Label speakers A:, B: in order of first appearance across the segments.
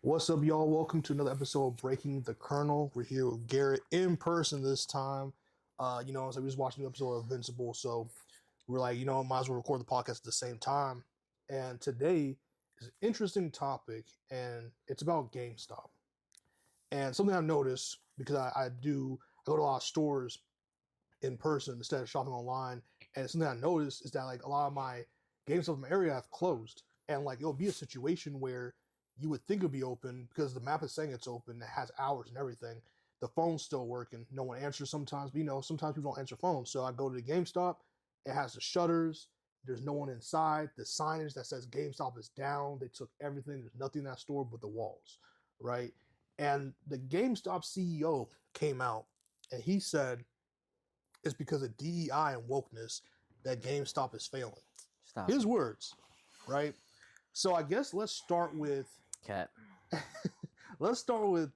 A: What's up, y'all? Welcome to another episode of Breaking the Kernel. We're here with Garrett in person this time. So we just watched an episode of Invincible, so we're like, might as well record the podcast at the same time. And today is an interesting topic, and it's about GameStop. And something I've noticed, because I go to a lot of stores in person instead of shopping online, and something I noticed is that like a lot of my GameStop in my area have closed, and like it'll be a situation where you would think it'd be open because the map is saying it's open, it has hours and everything. The phone's still working, no one answers sometimes, but sometimes people don't answer phones. So I go to the GameStop, it has the shutters, there's no one inside, the signage that says GameStop is down, they took everything, there's nothing in that store but the walls, right? And the GameStop CEO came out and he said it's because of DEI and wokeness that GameStop is failing.
B: Stop.
A: His words, right? So I guess let's start with let's start with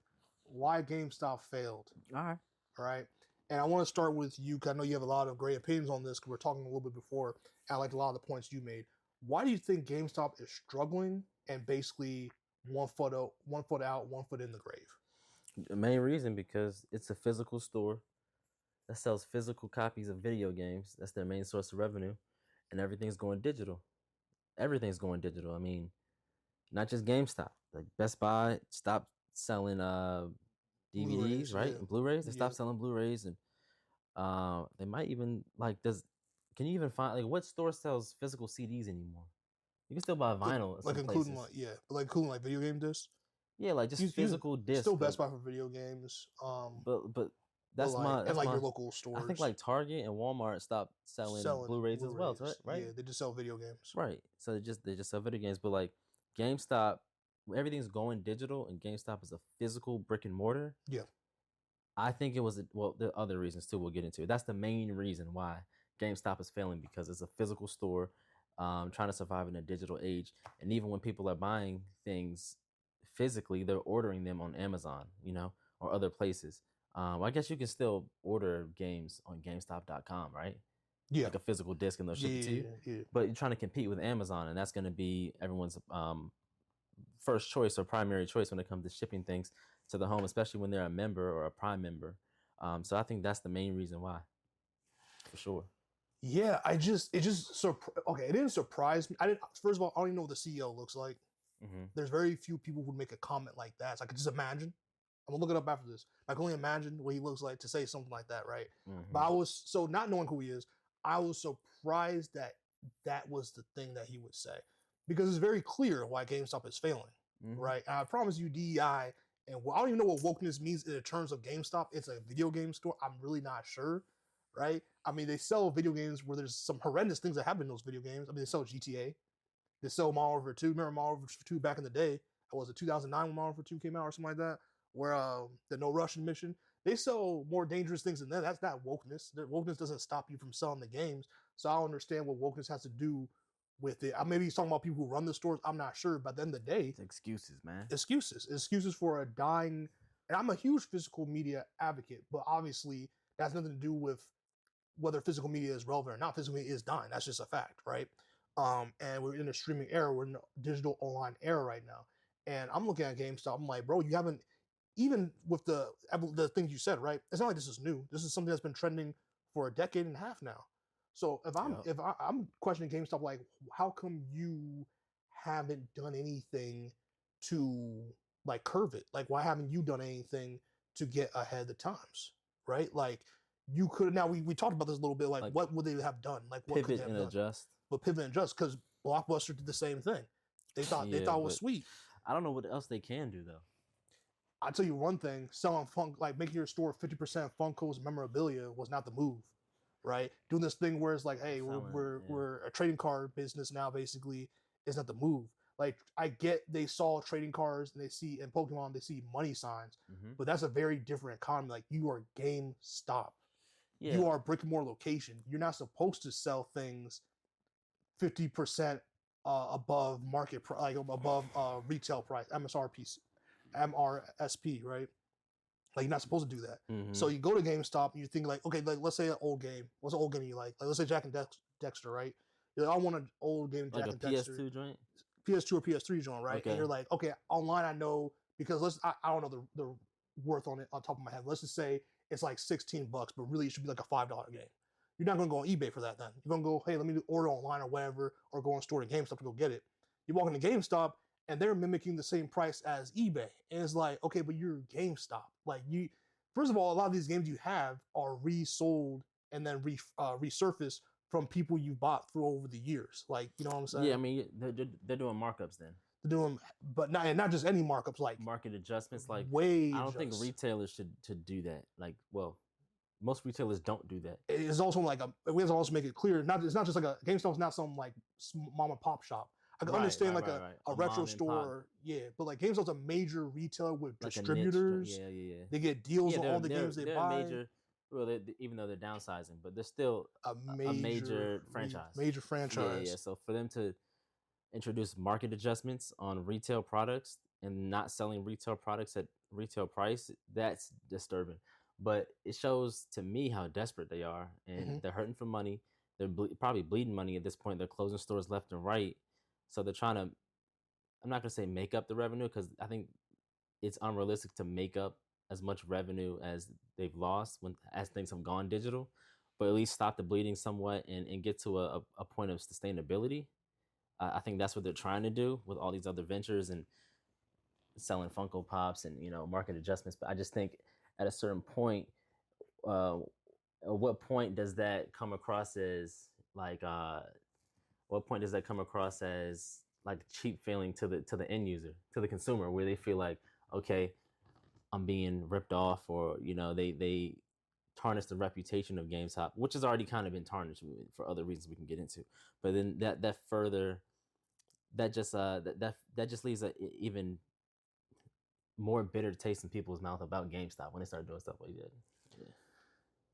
A: why GameStop failed.
B: All
A: right. And I want to start with you because I know you have a lot of great opinions on this because we were talking a little bit before. And I liked a lot of the points you made. Why do you think GameStop is struggling and basically one foot out, 1 foot in the grave?
B: The main reason because it's a physical store that sells physical copies of video games. That's their main source of revenue, and everything's going digital. Everything's going digital. I mean, not just GameStop. Like Best Buy stopped selling DVDs, Blu-rays, right? Yeah. And Blu-rays. They stopped selling Blu-rays, and they might even can you even find what store sells physical CDs anymore? You can still buy vinyl,
A: including including video game discs.
B: Yeah, like just physical discs.
A: Still Best Buy for video games.
B: But that's
A: your local stores.
B: I think like Target and Walmart stopped selling Blu-rays as well, right?
A: Yeah, they just sell video games.
B: Right. So they just sell video games, but like GameStop, everything's going digital, and GameStop is a physical brick and mortar.
A: Yeah.
B: I think it was there are other reasons too. We'll get into it. That's the main reason why GameStop is failing, because it's a physical store, trying to survive in a digital age, and even when people are buying things physically, they're ordering them on Amazon, or other places. I guess you can still order games on GameStop.com, right?
A: Yeah.
B: Like a physical disc and they'll ship it to you.
A: Yeah.
B: But you're trying to compete with Amazon, and that's going to be everyone's first choice or primary choice when it comes to shipping things to the home, especially when they're a member or a Prime member. So I think that's the main reason why, for sure.
A: Yeah, it didn't surprise me. First of all, I don't even know what the CEO looks like. Mm-hmm. There's very few people who make a comment like that. So I could just imagine. I'm gonna look it up after this. I can only imagine what he looks like to say something like that, right? Mm-hmm. But not knowing who he is, I was surprised that was the thing that he would say, because it's very clear why GameStop is failing, mm-hmm. right? And I promise you, DEI, and I don't even know what wokeness means in terms of GameStop. It's a video game store. I'm really not sure, right? I mean, they sell video games where there's some horrendous things that happen in those video games. I mean, they sell GTA, they sell Modern Warfare 2. Remember Modern Warfare 2 back in the day? Was it 2009 when Modern Warfare 2 came out or something like that? Where the No Russian mission, they sell more dangerous things than that. That's not wokeness. Wokeness doesn't stop you from selling the games. So I don't understand what wokeness has to do with it. Maybe he's talking about people who run the stores. I'm not sure. But at the end of the day,
B: it's excuses, man.
A: Excuses for a dying. And I'm a huge physical media advocate, but obviously that has nothing to do with whether physical media is relevant or not. Physical media is dying. That's just a fact, right? And we're in a streaming era. We're in a digital online era right now. And I'm looking at GameStop. I'm like, bro, you haven't. Even with the things you said, right? It's not like this is new. This is something that's been trending for a decade and a half now. So if I'm questioning GameStop, like, how come you haven't done anything to like curve it? Like, why haven't you done anything to get ahead of the times, right? Like, you could. Now we talked about this a little bit. Like what would they have done? Like, what
B: pivot
A: could they have
B: and
A: done?
B: Adjust.
A: But pivot and adjust, because Blockbuster did the same thing. They thought it was sweet.
B: I don't know what else they can do though.
A: I'll tell you one thing, selling making your store 50% Funkos memorabilia was not the move, right? Doing this thing where it's like, hey, we're a trading card business now, basically, is not the move. Like, I get they saw trading cards and they see in Pokemon, they see money signs, mm-hmm. but that's a very different economy. Like, you are GameStop. Yeah. You are a brick and mortar location. You're not supposed to sell things 50% above market price, like above retail price, MRSP, right? Like, you're not supposed to do that. Mm-hmm. So you go to GameStop and you think like, okay, like let's say an old game. What's an old game you like? Like, let's say Jack and Dexter, right? You're like, I want an old game, Jack and Dexter.
B: PS2 joint?
A: PS2 or PS3 joint, right? Okay. And you're like, okay, online I know because I don't know the worth on it on top of my head. Let's just say it's like $16, but really it should be like a $5 game. You're not going to go on eBay for that then. You're going to go, hey, let me order online or whatever, or go on store to GameStop to go get it. You walk into GameStop and they're mimicking the same price as eBay. And it's like, okay, but you're GameStop. Like first of all, a lot of these games you have are resold and then resurfaced from people you bought through over the years. Like, you know what I'm saying?
B: Yeah, I mean, they're doing markups then.
A: They're doing, but not just any markups, like
B: market adjustments. Like,
A: way.
B: I don't think retailers should do that. Like, well, most retailers don't do that.
A: It is also like we have to also make it clear. It's not just like a GameStop's not some like mom and pop shop. I can understand like a retro store, yeah, but like GameStop's a major retailer with like distributors.
B: Yeah.
A: They get deals on all the games they buy.
B: Well, even though they're downsizing, but they're still a major franchise.
A: Major franchise.
B: Yeah. So for them to introduce market adjustments on retail products and not selling retail products at retail price, that's disturbing. But it shows to me how desperate they are, and they're hurting for money. They're probably bleeding money at this point. They're closing stores left and right. So they're trying to, I'm not going to say make up the revenue, because I think it's unrealistic to make up as much revenue as they've lost as things have gone digital, but at least stop the bleeding somewhat and get to a point of sustainability. I think that's what they're trying to do with all these other ventures and selling Funko Pops and, market adjustments. But I just think at a certain point, at what point does that come across as like, what point does that come across as like cheap feeling to the end user, to the consumer, where they feel like, okay, I'm being ripped off, or they tarnish the reputation of GameStop, which has already kind of been tarnished for other reasons we can get into. But then that further, that just leaves an even more bitter taste in people's mouth about GameStop when they start doing stuff like that.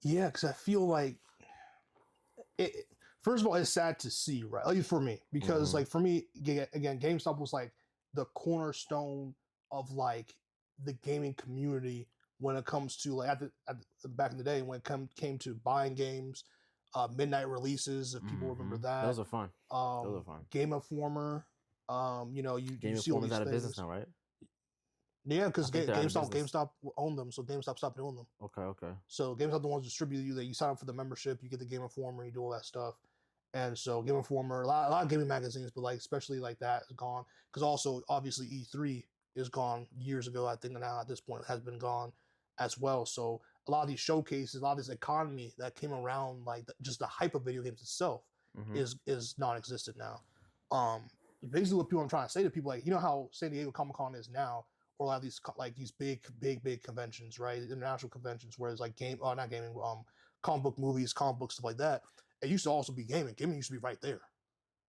A: Yeah, because I feel like it. First of all, it's sad to see, right? At least for me, because like for me, again, GameStop was like the cornerstone of like the gaming community when it comes to like back in the day when it came to buying games, midnight releases, if people remember that.
B: Those are fun. Those are fun.
A: Game Informer. You see all these
B: out of
A: things.
B: Business now, right?
A: Yeah, because GameStop owned them, so GameStop stopped doing them.
B: Okay.
A: So GameStop the ones distribute you. That you sign up for the membership, you get the Game Informer, you do all that stuff. And so Game Informer, a lot of gaming magazines, but like especially like that is gone. Because also obviously E3 is gone years ago. I think now at this point it has been gone as well. So a lot of these showcases, a lot of this economy that came around, like just the hype of video games itself, is non-existent now. Basically what I'm trying to say to people, like, how San Diego Comic-Con is now, or a lot of these like these big conventions, right? International conventions, where it's like not gaming, comic book movies, comic book stuff like that. It used to also be gaming. Gaming used to be right there.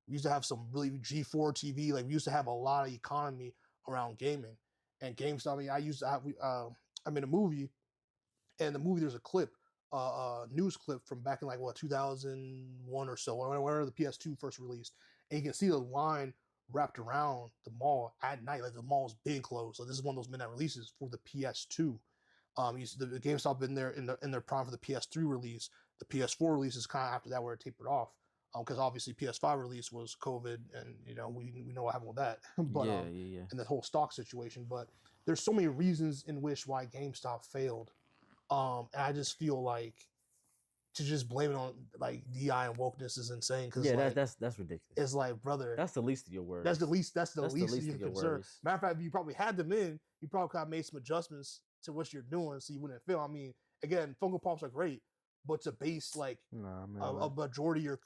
A: We used to have some really G4 TV. Like we used to have a lot of economy around gaming and GameStop. I mean, I used to have. I'm in a movie, and the movie there's a clip, news clip from back in like 2001 or so, whenever the PS2 first released, and you can see the line wrapped around the mall at night. Like the mall's been closed, so this is one of those midnight releases for the PS2. The GameStop in their prime for the PS3 release. The PS4 release is kind of after that where it tapered off, because obviously PS5 release was COVID, and we know what happened with that. But
B: yeah.
A: And the whole stock situation. But there's so many reasons in which why GameStop failed, and I just feel like to just blame it on like DI and wokeness is insane. Because
B: that's ridiculous.
A: It's like, brother,
B: that's the least of your worries.
A: That's the least of your concern. Matter of fact, if you probably had them in, you probably could have made some adjustments to what you're doing so you wouldn't fail. I mean, again, Funko Pops are great, but to base like a majority of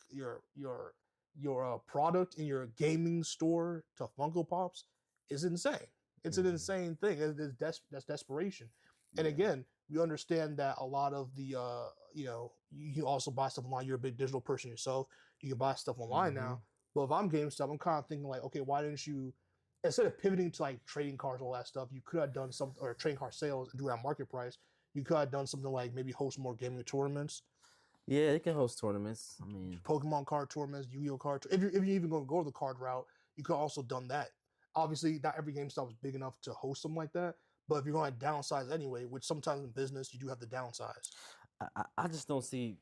A: your product in your gaming store to Funko Pops is insane. It's an insane thing. That's desperation. And again, we understand that a lot of the you can also buy stuff online. You're a big digital person yourself. You can buy stuff online now. But if I'm GameStop, I'm kind of thinking like, okay, why didn't you, instead of pivoting to like trading cards, all that stuff, you could have done something, or trading card sales and do it at market price. You could have done something like maybe host more gaming tournaments.
B: Yeah, it can host tournaments. I mean,
A: Pokemon card tournaments, Yu-Gi-Oh card. If you're even going to go to the card route, you could also done that. Obviously, not every GameStop is big enough to host something like that. But if you're going to downsize anyway, which sometimes in business you do have to downsize.
B: I just don't see.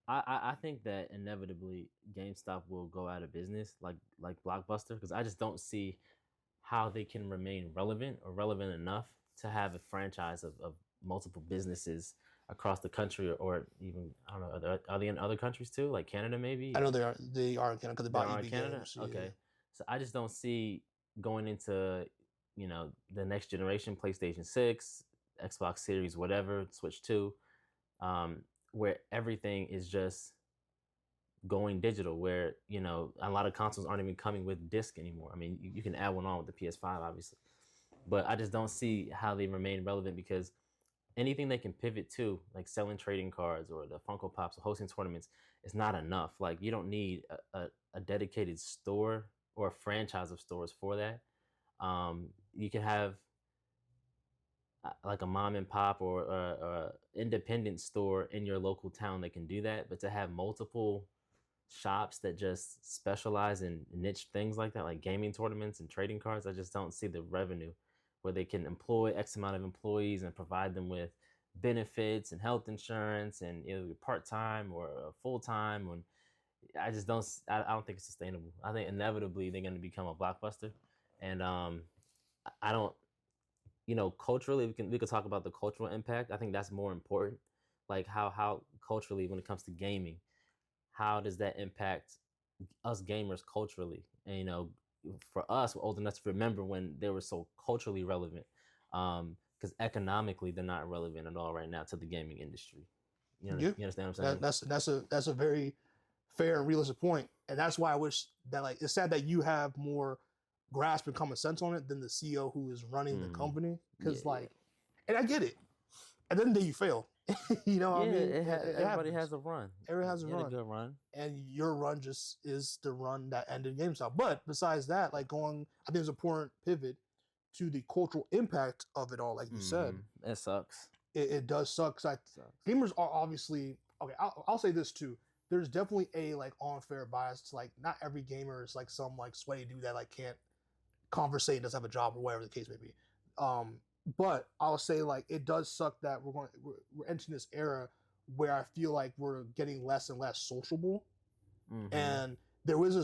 B: I think that inevitably GameStop will go out of business like Blockbuster, because I just don't see how they can remain relevant or relevant enough to have a franchise of multiple businesses across the country, or even I don't know, are they in other countries too, like Canada maybe?
A: I know they are in Canada because they
B: They
A: bought
B: are in
A: EB
B: Canada.
A: Games.
B: Okay,
A: Yeah.
B: so I just don't see going into the next generation, PlayStation 6, Xbox Series, whatever, Switch 2, um, where everything is just going digital, where a lot of consoles aren't even coming with disc anymore. I mean, you can add one on with the PS5 obviously, but I just don't see how they remain relevant, because anything they can pivot to, like selling trading cards or the Funko Pops or hosting tournaments, is not enough. Like, you don't need a dedicated store or a franchise of stores for that. You can have like a mom and pop or independent store in your local town that can do that, but to have multiple shops that just specialize in niche things like that, like gaming tournaments and trading cards, I just don't see the revenue where they can employ X amount of employees and provide them with benefits and health insurance and part time or full time. And I just don't. I don't think it's sustainable. I think inevitably they're going to become a blockbuster, and I don't. Culturally, we could talk about the cultural impact. I think that's more important. Like how culturally, when it comes to gaming, how does that impact us gamers culturally? And for us, we're old enough to remember when they were so culturally relevant. Because economically, they're not relevant at all right now to the gaming industry.
A: Yeah.
B: You understand what I'm saying?
A: That's a very fair and realistic point, and that's why I wish that, like, it's sad that you have more grasp and common sense on it than the CEO who is running the company, because
B: Yeah,
A: and I get it. At the end of the day, you fail. You know what I
B: yeah.
A: mean?
B: Everybody has a run.
A: Everyone has a
B: You had a
A: run,
B: good run.
A: and your run just is the run that ended GameStop. But besides that, like, I think it's an important pivot to the cultural impact of it all. Like you said,
B: It sucks.
A: it does suck. Cause
B: Sucks.
A: gamers are obviously okay. I'll say this too. There's definitely a like unfair bias to, like, not every gamer is like some like sweaty dude that like can't conversate and doesn't have a job or whatever the case may be. But I'll say, like, it does suck that we're entering this era where I feel like we're getting less and less sociable, and there is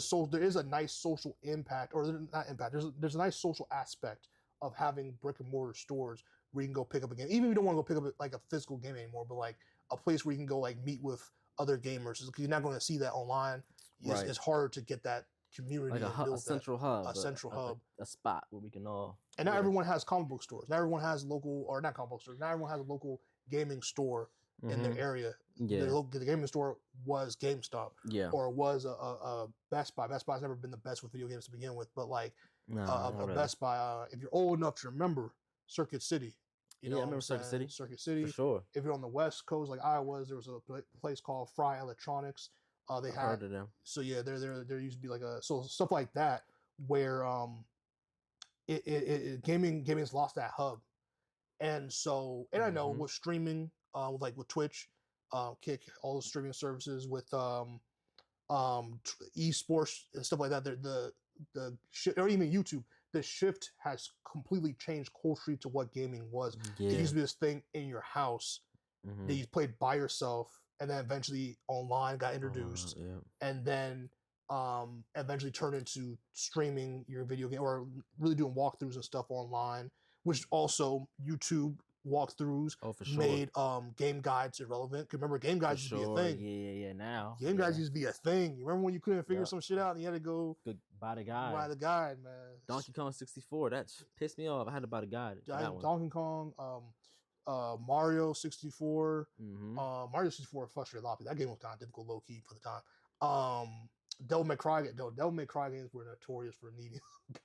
A: a nice social impact, or not impact. There's a nice social aspect of having brick and mortar stores where you can go pick up a game, even if you don't want to go pick up like a physical game anymore, but like a place where you can go like meet with other gamers. Because you're not going to see that online.
B: Right.
A: It's harder to get that community,
B: like a central hub, a spot where we can all.
A: And not everyone has comic book stores. Not everyone has local, or not comic book stores. Not everyone has a local gaming store in their area.
B: Yeah.
A: The gaming store was GameStop, or was a Best Buy. Best Buy's never been the best with video games to begin with, but like a
B: really.
A: Best Buy. If you're old enough to remember Circuit City,
B: I remember Circuit City.
A: Circuit City,
B: for sure.
A: If you're on the West Coast, like I was, there was a place called Fry Electronics. They had,
B: heard of them.
A: So yeah, there used to be like so stuff like that where gaming has lost that hub, and I know with streaming, like with Twitch, Kick, all the streaming services with esports and stuff like that, the or even YouTube, the shift has completely changed culturally to what gaming was. It used to be this thing in your house that you played by yourself, and then eventually online got introduced, and then eventually turned into streaming your video game, or really doing walkthroughs and stuff online, which also YouTube walkthroughs made game guides irrelevant. Because remember, game guides used to be a thing.
B: Yeah. Now
A: game guides used to be a thing. You remember when you couldn't figure some shit out and you had to go
B: buy the guide?
A: Man.
B: Donkey Kong 64. That pissed me off. I had to buy the guide.
A: Donkey Kong, Mario 64. Mario 64 frustrated a lot of people. That game was kind of difficult, low key for the time. Devil May Cry games were notorious for needing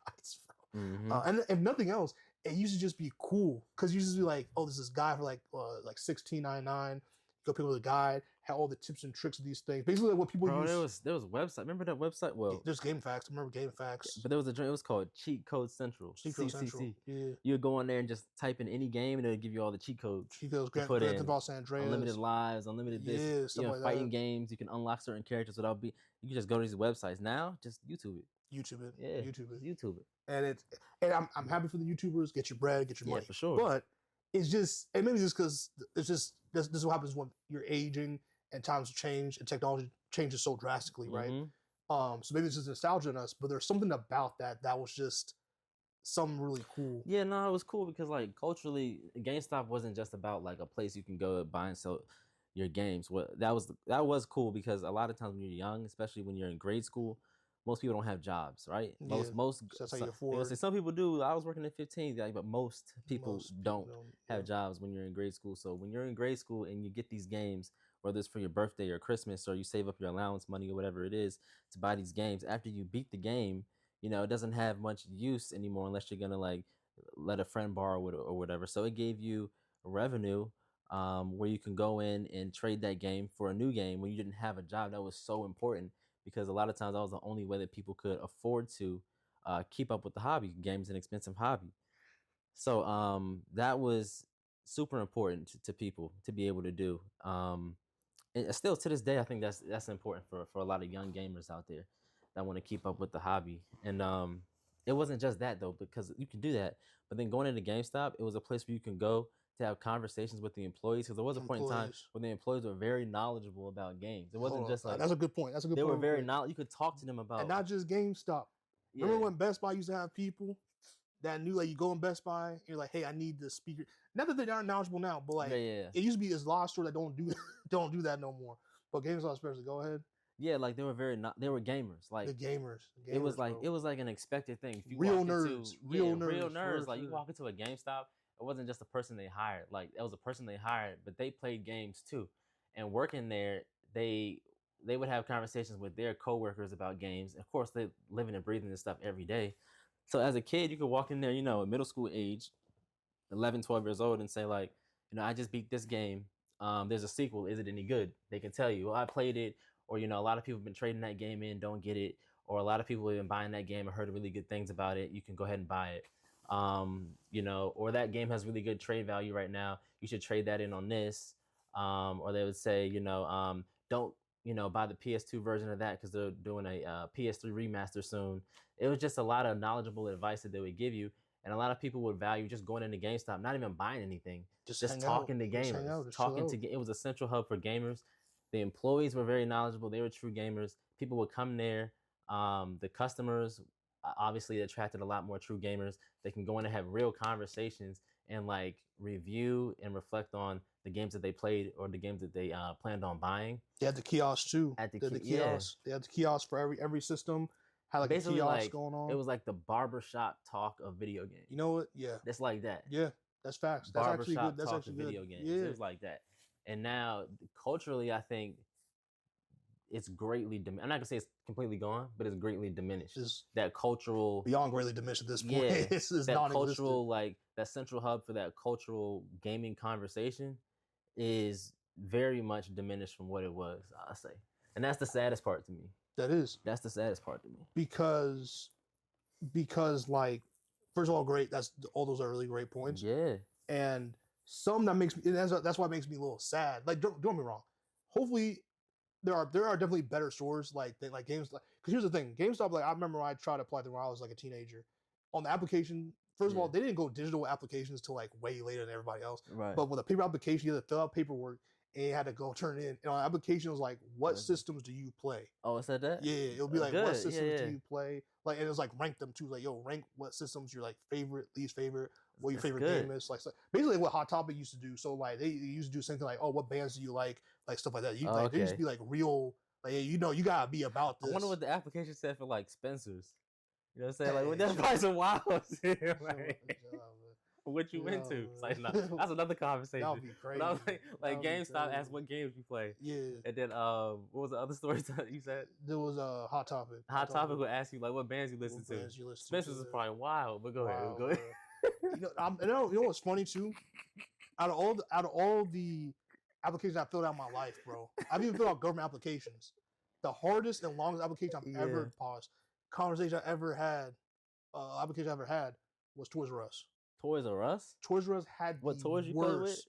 A: guides. And if nothing else, it used to just be cool, because you used to be like, oh, this is guy for like $16.99. Go pick up the guide, had all the tips and tricks of these things. Basically, like what people use.
B: There was a website. Remember that website? Well,
A: there's GameFAQs. Remember GameFAQs?
B: But there was it was called Cheat Code Central. CCC.
A: Yeah.
B: You would go on there and just type in any game, and it'll give you all the cheat codes.
A: Grand Theft Auto San Andreas.
B: Unlimited lives, unlimited this.
A: Yeah, stuff like
B: fighting games. You can unlock certain characters without You can just go to these websites now. Just YouTube it.
A: YouTube it.
B: Yeah. YouTube it.
A: And I'm happy for the YouTubers. Get your bread, get your money.
B: Yeah, for sure.
A: But it's just, and maybe just because it's just this is what happens when you're aging and times change and technology changes so drastically, right? So maybe it's just nostalgia in us, but there's something about that was just something really cool.
B: Yeah, no, it was cool because like culturally, GameStop wasn't just about like a place you can go buy and sell your games. What that was cool because a lot of times when you're young, especially when you're in grade school, most people don't have jobs, right?
A: Yeah,
B: Most
A: that's how you
B: they're gonna
A: afford.
B: say some people do. I was working at 15, like, but most people
A: Most
B: don't
A: don't.
B: have
A: Yeah.
B: jobs when you're in grade school. So when you're in grade school and you get these games, whether it's for your birthday or Christmas, or you save up your allowance money or whatever it is to buy these games, after you beat the game, it doesn't have much use anymore unless you're gonna like let a friend borrow it or whatever. So it gave you revenue where you can go in and trade that game for a new game when you didn't have a job. That was so important because a lot of times that was the only way that people could afford to keep up with the hobby. Games an expensive hobby. So that was super important to people to be able to do. And still to this day, I think that's important for a lot of young gamers out there that want to keep up with the hobby. And it wasn't just that though, because you can do that. But then going into GameStop, it was a place where you can go to have conversations with the employees. Because there was a point in time
A: Employees.
B: when the employees were very knowledgeable about games. It wasn't
A: Hold
B: just
A: on.
B: like
A: That's a good point. That's a good
B: they
A: point.
B: were very knowledgeable. You could talk to them about,
A: and not just GameStop.
B: yeah,
A: Remember when Best Buy used to have people that knew, like, you go in Best Buy, and you're like, hey, I need the speaker. Not that they aren't knowledgeable now, but like,
B: yeah.
A: it used to be this lot of stores that don't do that no more. But GameStop especially, go ahead.
B: Yeah, like they were they were gamers. Like
A: The gamers,
B: it was like
A: bro.
B: it was like an expected thing. If you
A: Real
B: walked
A: nerds,
B: into,
A: real
B: real
A: nerds,
B: nerds,
A: for
B: like you
A: sure.
B: walk into a GameStop, it wasn't just a person they hired. Like it was a person they hired, but they played games too. And working there, they would have conversations with their coworkers about games. Of course, they living and breathing this stuff every day. So as a kid, you could walk in there, at middle school age, 11, 12 years old, and say like, I just beat this game. There's a sequel. Is it any good? They can tell you, well, I played it, or a lot of people have been trading that game in, don't get it, or a lot of people have been buying that game and heard really good things about it. You can go ahead and buy it. Or that game has really good trade value right now. You should trade that in on this. Or they would say, don't buy the PS2 version of that because they're doing a PS3 remaster soon. It was just a lot of knowledgeable advice that they would give you. And a lot of people would value just going into GameStop, not even buying anything, just talking to gamers, it was a central hub for gamers. The employees were very knowledgeable. They were true gamers. People would come there. The customers obviously attracted a lot more true gamers. They can go in and have real conversations and like review and reflect on the games that they played or the games that they planned on buying.
A: They had the kiosks too.
B: At the
A: kiosks.
B: Yeah.
A: They had the kiosks for every system. Had like basically a kiosk going on.
B: It was like the barbershop talk of video games.
A: You know what? Yeah.
B: That's like that.
A: Yeah, that's facts. That's actually good. That's actually good.
B: Video games.
A: Yeah.
B: It was like that. And now culturally, I think it's greatly I'm not gonna say it's completely gone, but it's greatly diminished. That cultural
A: beyond greatly diminished at this point.
B: Yeah, it's that cultural, like that central hub for that cultural gaming conversation is very much diminished from what it was, I'll say. And that's the saddest part to me. That's the saddest part to me.
A: Because like, first of all, great. All those are really great points.
B: Yeah.
A: And some that makes me, that's why it makes me a little sad. Like, don't get me wrong. Hopefully, there are definitely better stores like GameStop. Because here's the thing, GameStop. Like, I remember when I tried to apply them when I was like a teenager. On the application, first of all, they didn't go digital applications till like way later than everybody else.
B: Right.
A: But with a paper application, you had to fill out paperwork and you had to go turn it in. And on the application, it was like, what systems do you play?
B: Oh, it said that?
A: Yeah, it'll be like, what systems do you play? Like, and it was like, rank them too. Like, yo, rank what systems your like favorite, least favorite, what your favorite game is. Like, so basically what Hot Topic used to do. So like, they used to do something like, oh, what bands do you like stuff like that. There used to be like real, like, you gotta be about this.
B: I wonder what the application said for like Spencer's. You know what I'm saying? Like, well, that's probably some wild shit. What you into? It's like, no, that's another conversation.
A: That would be crazy.
B: But I was like GameStop asked what games you play.
A: Yeah.
B: And then what was the other story you said?
A: There was a Hot Topic.
B: Hot Topic would ask you like what bands you listen to. Spencer's is probably wild, but go ahead. Go ahead.
A: You know what's funny too? Out of all the applications I filled out in my life, bro, I've even filled out government applications. The hardest and longest application I've ever paused, conversation I ever had, application I ever had was Toys R Us.
B: Toys R Us?
A: Toys R Us had
B: what toys you play with,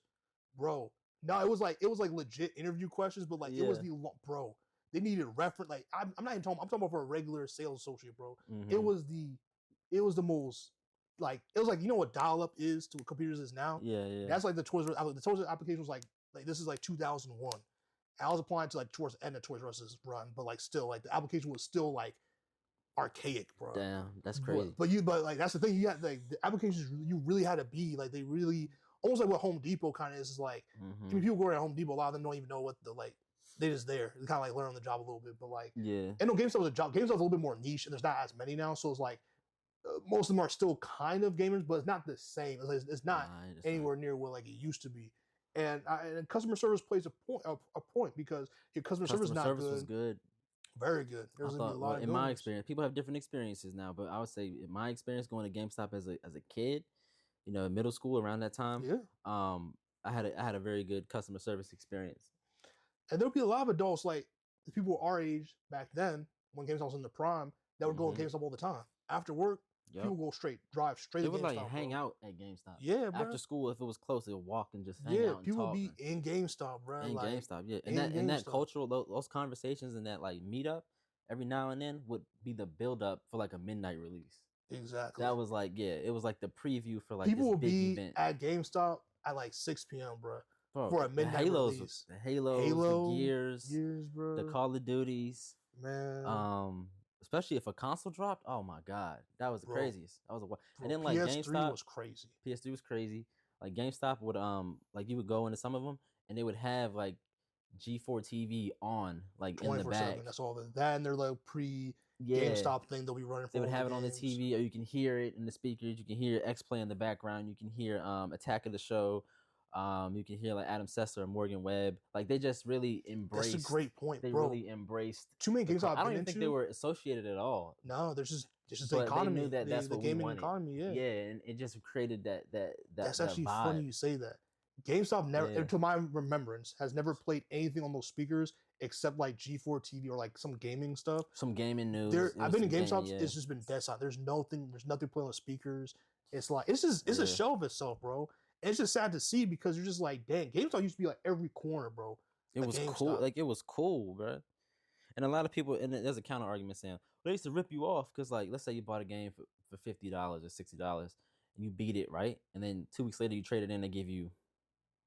A: bro. No, it was like legit interview questions, but like it was bro. They needed reference. Like I'm not even talking. I'm talking about for a regular sales associate, bro.
B: Mm-hmm.
A: It was the most like it was like, you know what dial up is to what computers is now.
B: Yeah.
A: That's like the Toys R Us. The Toys R Us application was like this is like 2001. I was applying to like towards the end of Toys R Us's run, but like still like the application was still like archaic, bro.
B: Damn, that's crazy.
A: But like that's the thing. You got like the applications. You really had to be like they really almost like what Home Depot kind of is like. I mean, people go to Home Depot. A lot of them don't even know what the like. They just there. They kind of like learn on the job a little bit. But like,
B: Yeah.
A: I know GameStop was a job. GameStop's a little bit more niche, and there's not as many now. So it's like most of them are still kind of gamers, but it's not the same. It's not anywhere near what like it used to be. And customer service plays a point because your customer service is not
B: service
A: good.
B: was good.
A: Very good. There's
B: I
A: gonna be a lot
B: thought,
A: of
B: in
A: good
B: my
A: ones.
B: experience, people have different experiences now, but I would say in my experience going to GameStop as a kid, you know, middle school around that time,
A: Yeah.
B: I had a very good customer service experience.
A: And there'll be a lot of adults like the people our age back then when GameStop was in the prime that would go to GameStop all the time after work. People go drive straight.
B: They
A: to
B: would
A: GameStop,
B: like hang out at GameStop.
A: Yeah, bro.
B: After school, if it was close, they would walk and just hang out. And
A: people
B: talk
A: be in GameStop, bro.
B: In
A: like,
B: GameStop, yeah. And that cultural those conversations and that like meetup every now and then would be the build up for like a midnight release.
A: Exactly.
B: That was like it was like the preview for like
A: people
B: this
A: would
B: big
A: be
B: event
A: at GameStop at like 6 p.m., bro. For a midnight release.
B: The Halos, the Gears,
A: bro.
B: The Call of Duties,
A: man.
B: Especially if a console dropped, oh my god, that was the craziest. That was and then like
A: PS3
B: GameStop
A: was crazy.
B: PS3 was crazy. Like GameStop would like you would go into some of them and they would have like G4 TV on like in the back.
A: That's all that and their like GameStop thing they'll be running.
B: They would have it on the TV, or you can hear it in the speakers. You can hear X Play in the background. You can hear Attack of the Show. You can hear like Adam Sessler and Morgan Webb. Like they just really embraced.
A: That's a great point,
B: they
A: bro.
B: really embraced
A: too many games.
B: I don't even think they were associated at all.
A: No, there's just the economy.
B: They knew that's
A: the
B: what
A: gaming
B: we wanted.
A: economy. Yeah,
B: yeah, and it just created that.
A: That's actually
B: vibe.
A: funny you say that. GameStop never, to my remembrance, has never played anything on those speakers except like G4 TV or like some gaming stuff.
B: Some gaming news.
A: I've been in GameStop. It's just been dead silent. There's nothing playing on the speakers. It's like it's a show of itself, bro. And it's just sad to see because you're just like, dang, GameStop used to be like every corner, bro.
B: It was cool. Like it was cool, bro. And a lot of people, and there's a counter argument saying, well, they used to rip you off because, like, let's say you bought a game for $50 or $60 and you beat it, right? And then 2 weeks later you trade it in, they give you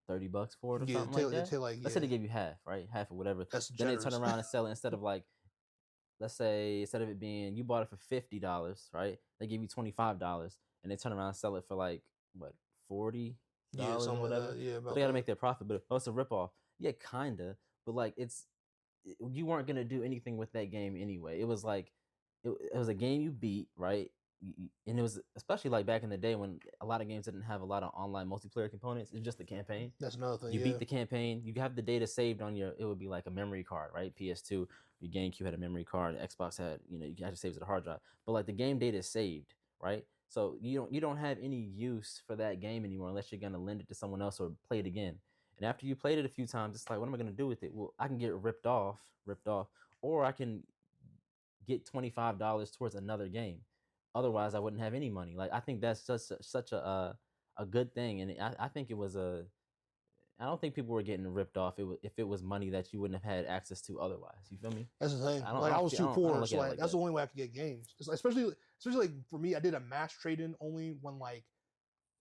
B: $30 for it or something like that. Let's say they give you half, right? Half or whatever.
A: That's
B: then
A: generous.
B: They turn around and sell it instead of like, let's say instead of it being you bought it for $50, right? They give you $25 and they turn around and sell it for like what $40 or whatever. But they got to make their profit. But it's a ripoff. Yeah, kinda. But like you weren't gonna do anything with that game anyway. It was like it was a game you beat, right? And it was especially like back in the day when a lot of games didn't have a lot of online multiplayer components. It's just the campaign.
A: That's another thing.
B: You beat the campaign. You have the data saved on your. It would be like a memory card, right? PS2, your GameCube had a memory card. Xbox had, you had to save it to the hard drive. But like the game data is saved, right? So you don't have any use for that game anymore unless you're gonna lend it to someone else or play it again. And after you played it a few times, it's like, what am I gonna do with it? Well, I can get ripped off, or I can get $25 towards another game. Otherwise, I wouldn't have any money. Like I think that's such a good thing, and I think it was I don't think people were getting ripped off. If it was money that you wouldn't have had access to otherwise. You feel me?
A: That's the thing. I was too poor, so like that's the only way I could get games. Especially like for me, I did a mass trade in only when like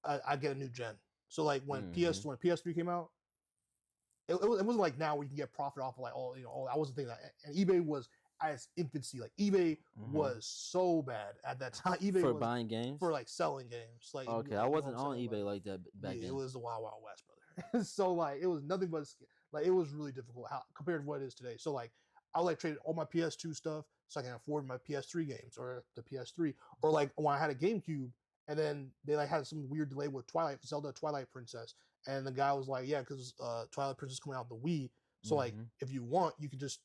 A: I get a new gen. So like when PS3 came out, it wasn't like now where you can get profit off of like I wasn't thinking that. And eBay was at its infancy. Like eBay was so bad at that time. eBay
B: for
A: was
B: buying games,
A: for like selling games. Like
B: okay, I wasn't on eBay like that back then.
A: It was the Wild Wild West, brother. So like it was nothing but like it was really difficult compared to what it is today. So like I would like trade all my PS2 stuff so I can afford my PS3 games or the PS3, or like when I had a GameCube and then they like had some weird delay with Zelda Twilight Princess, and the guy was like, yeah, because Twilight Princess coming out the Wii, so like if you want, you can just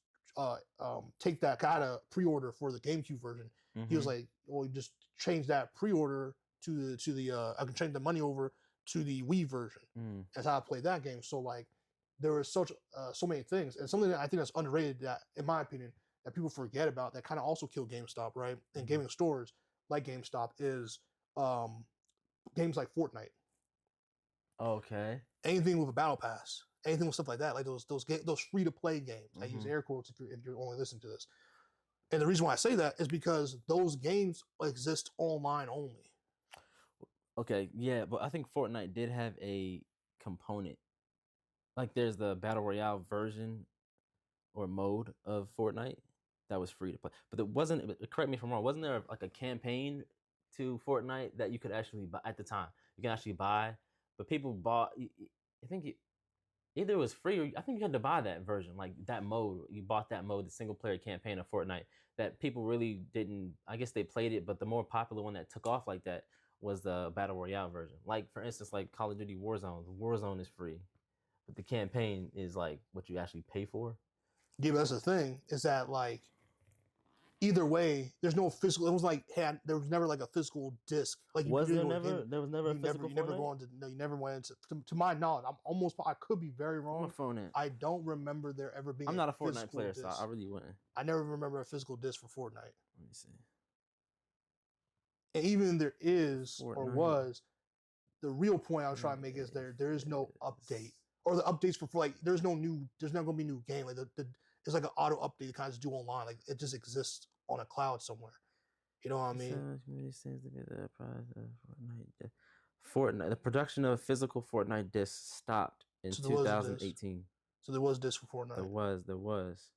A: take that kind of pre-order for the GameCube version. He was like, well, you just change that pre-order to the I can change the money over to the Wii version. That's how I played that game. So like there were so many things, and something that I think that's underrated, that in my opinion that people forget about, that kind of also killed GameStop, right? And gaming stores like GameStop is games like Fortnite.
B: Okay.
A: Anything with a battle pass, anything with stuff like that, like those free to play games. I use air quotes if you're only listening to this. And the reason why I say that is because those games exist online only.
B: Okay, yeah, but I think Fortnite did have a component. Like there's the Battle Royale version or mode of Fortnite. that was free to play. But it wasn't. Correct me if I'm wrong. Wasn't there like a campaign to Fortnite that you could actually buy at the time? You can actually buy, but people bought. I think either it was free or I think you had to buy that version, like that mode. You bought that mode, the single player campaign of Fortnite that people really didn't. I guess they played it, but the more popular one that took off like that was the Battle Royale version. Like for instance, like Call of Duty Warzone. Warzone is free, but the campaign is like what you actually pay for.
A: Yeah, but that's the thing is that like either way, there's no physical. It was like there was never like a physical disc. Like
B: Was there never? There was never a physical.
A: You never go into no. You never went into. To my knowledge, I could be very wrong.
B: I'm a phone in.
A: I don't remember there ever being.
B: I'm not a Fortnite player,
A: disc.
B: so I really wouldn't.
A: I never remember a physical disc for Fortnite.
B: Let me see.
A: And even there is Fortnite. Or was, the real point I was trying to make is there is no update or the updates for like there's not going to be new game like it's like an auto update that kind of just do online like it just exists on a cloud somewhere. You know what I mean?
B: Seems to be the prize of Fortnite. The production of physical Fortnite discs stopped in 2018.
A: So there was disc for Fortnite.
B: There was.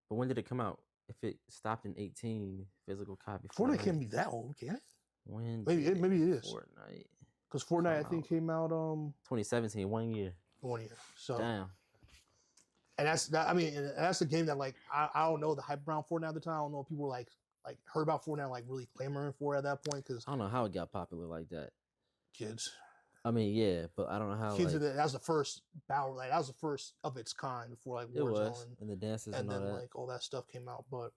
B: But when did it come out? If it stopped in 18, physical copy.
A: Fortnite can't be that old, can it?
B: When
A: maybe it is.
B: Fortnite.
A: Because Fortnite I think came out
B: 2017, 1 year.
A: 1 year. So
B: damn.
A: And that's the game that like I don't know the hype around Fortnite at the time. I don't know if people were like heard about Fortnite like really clamoring for it at that point because
B: I don't know how it got popular like that.
A: Kids.
B: I mean, yeah, but I don't know how.
A: Kids, that was the first battle. Like that was the first of its kind before like Warzone
B: and the dances and
A: then
B: all that.
A: Like all that stuff came out. But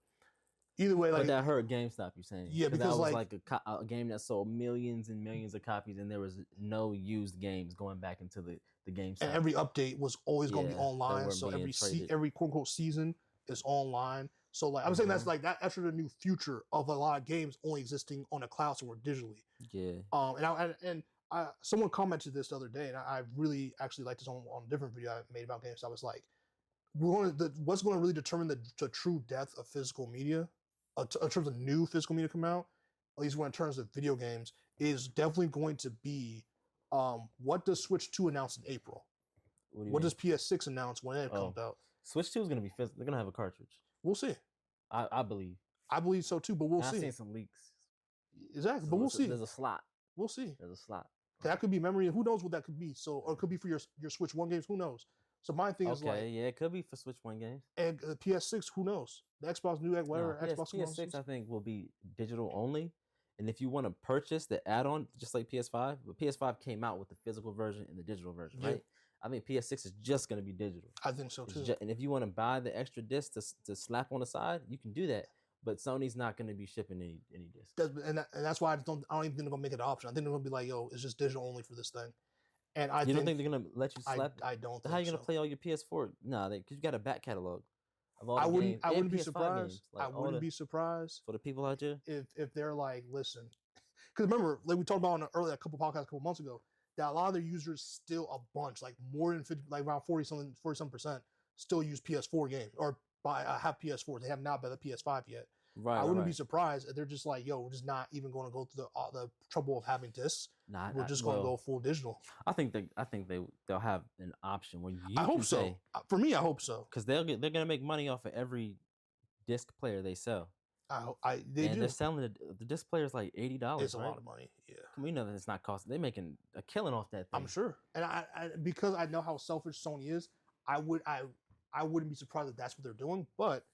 A: either way, like
B: but that hurt GameStop. You're saying?
A: Yeah, because
B: that was like a game that sold millions and millions of copies, and there was no used games going back into the GameStop.
A: And every update was always going to be online. So every quote unquote season is online. So like I'm saying that's like that's the new future of a lot of games only existing on a cloud somewhere digitally.
B: Yeah.
A: And someone commented this the other day, and I really actually liked this on a different video I made about GameStop. It's like what's going to really determine the true depth of physical media, in terms of new physical media come out, at least when in terms of video games, is definitely going to be what does Switch 2 announce in April? What does PS6 announce when it comes out?
B: Switch 2 is going to be physical. They're going to have a cartridge.
A: We'll see.
B: I believe.
A: I believe so too, but we'll see.
B: I've seen some leaks.
A: Exactly, but we'll see.
B: There's a slot.
A: We'll see.
B: There's a slot.
A: That could be memory. Who knows what that could be? So, or it could be for your Switch 1 games. Who knows? So my thing is like,
B: yeah, it could be for Switch 1 games.
A: And the PS6, who knows? The Xbox New X, whatever Xbox
B: PS6, I think will be digital only. And if you want to purchase the add-on, just like PS5, but PS5 came out with the physical version and the digital version, right? I think PS6 is just going to be digital.
A: I think so too.
B: And if you want to buy the extra disc to slap on the side, you can do that. But Sony's not going to be shipping any discs.
A: And that's why I don't even think they're going to make it an option. I think they're going to be like, yo, it's just digital only for this thing. And
B: you don't think they're going to let you slap?
A: I don't think
B: How are you going to play all your PS4? No, because you got a back catalog of all
A: I
B: the
A: wouldn't,
B: games.
A: I wouldn't be surprised.
B: Games, like
A: I wouldn't be surprised
B: for the people out there
A: if they're like, listen, because remember, like we talked about on a couple podcasts a couple months ago, that a lot of their users still a bunch, like more than 50, like around 40% still use PS4 games or have PS4s. They have not bought the PS5 yet.
B: Right.
A: I wouldn't be surprised if they're just like, yo, we're just not even going to go through the trouble of having discs. We're just going to go full digital.
B: I think they'll have an option where you.
A: I hope so. For me, I hope so.
B: Because they're gonna make money off of every disc player they sell.
A: They're
B: selling the disc player is like $80.
A: It's a lot of money. Yeah,
B: we know that it's not costing. They're making a killing off that thing.
A: I'm sure, and I because I know how selfish Sony is, I wouldn't be surprised if that's what they're doing. But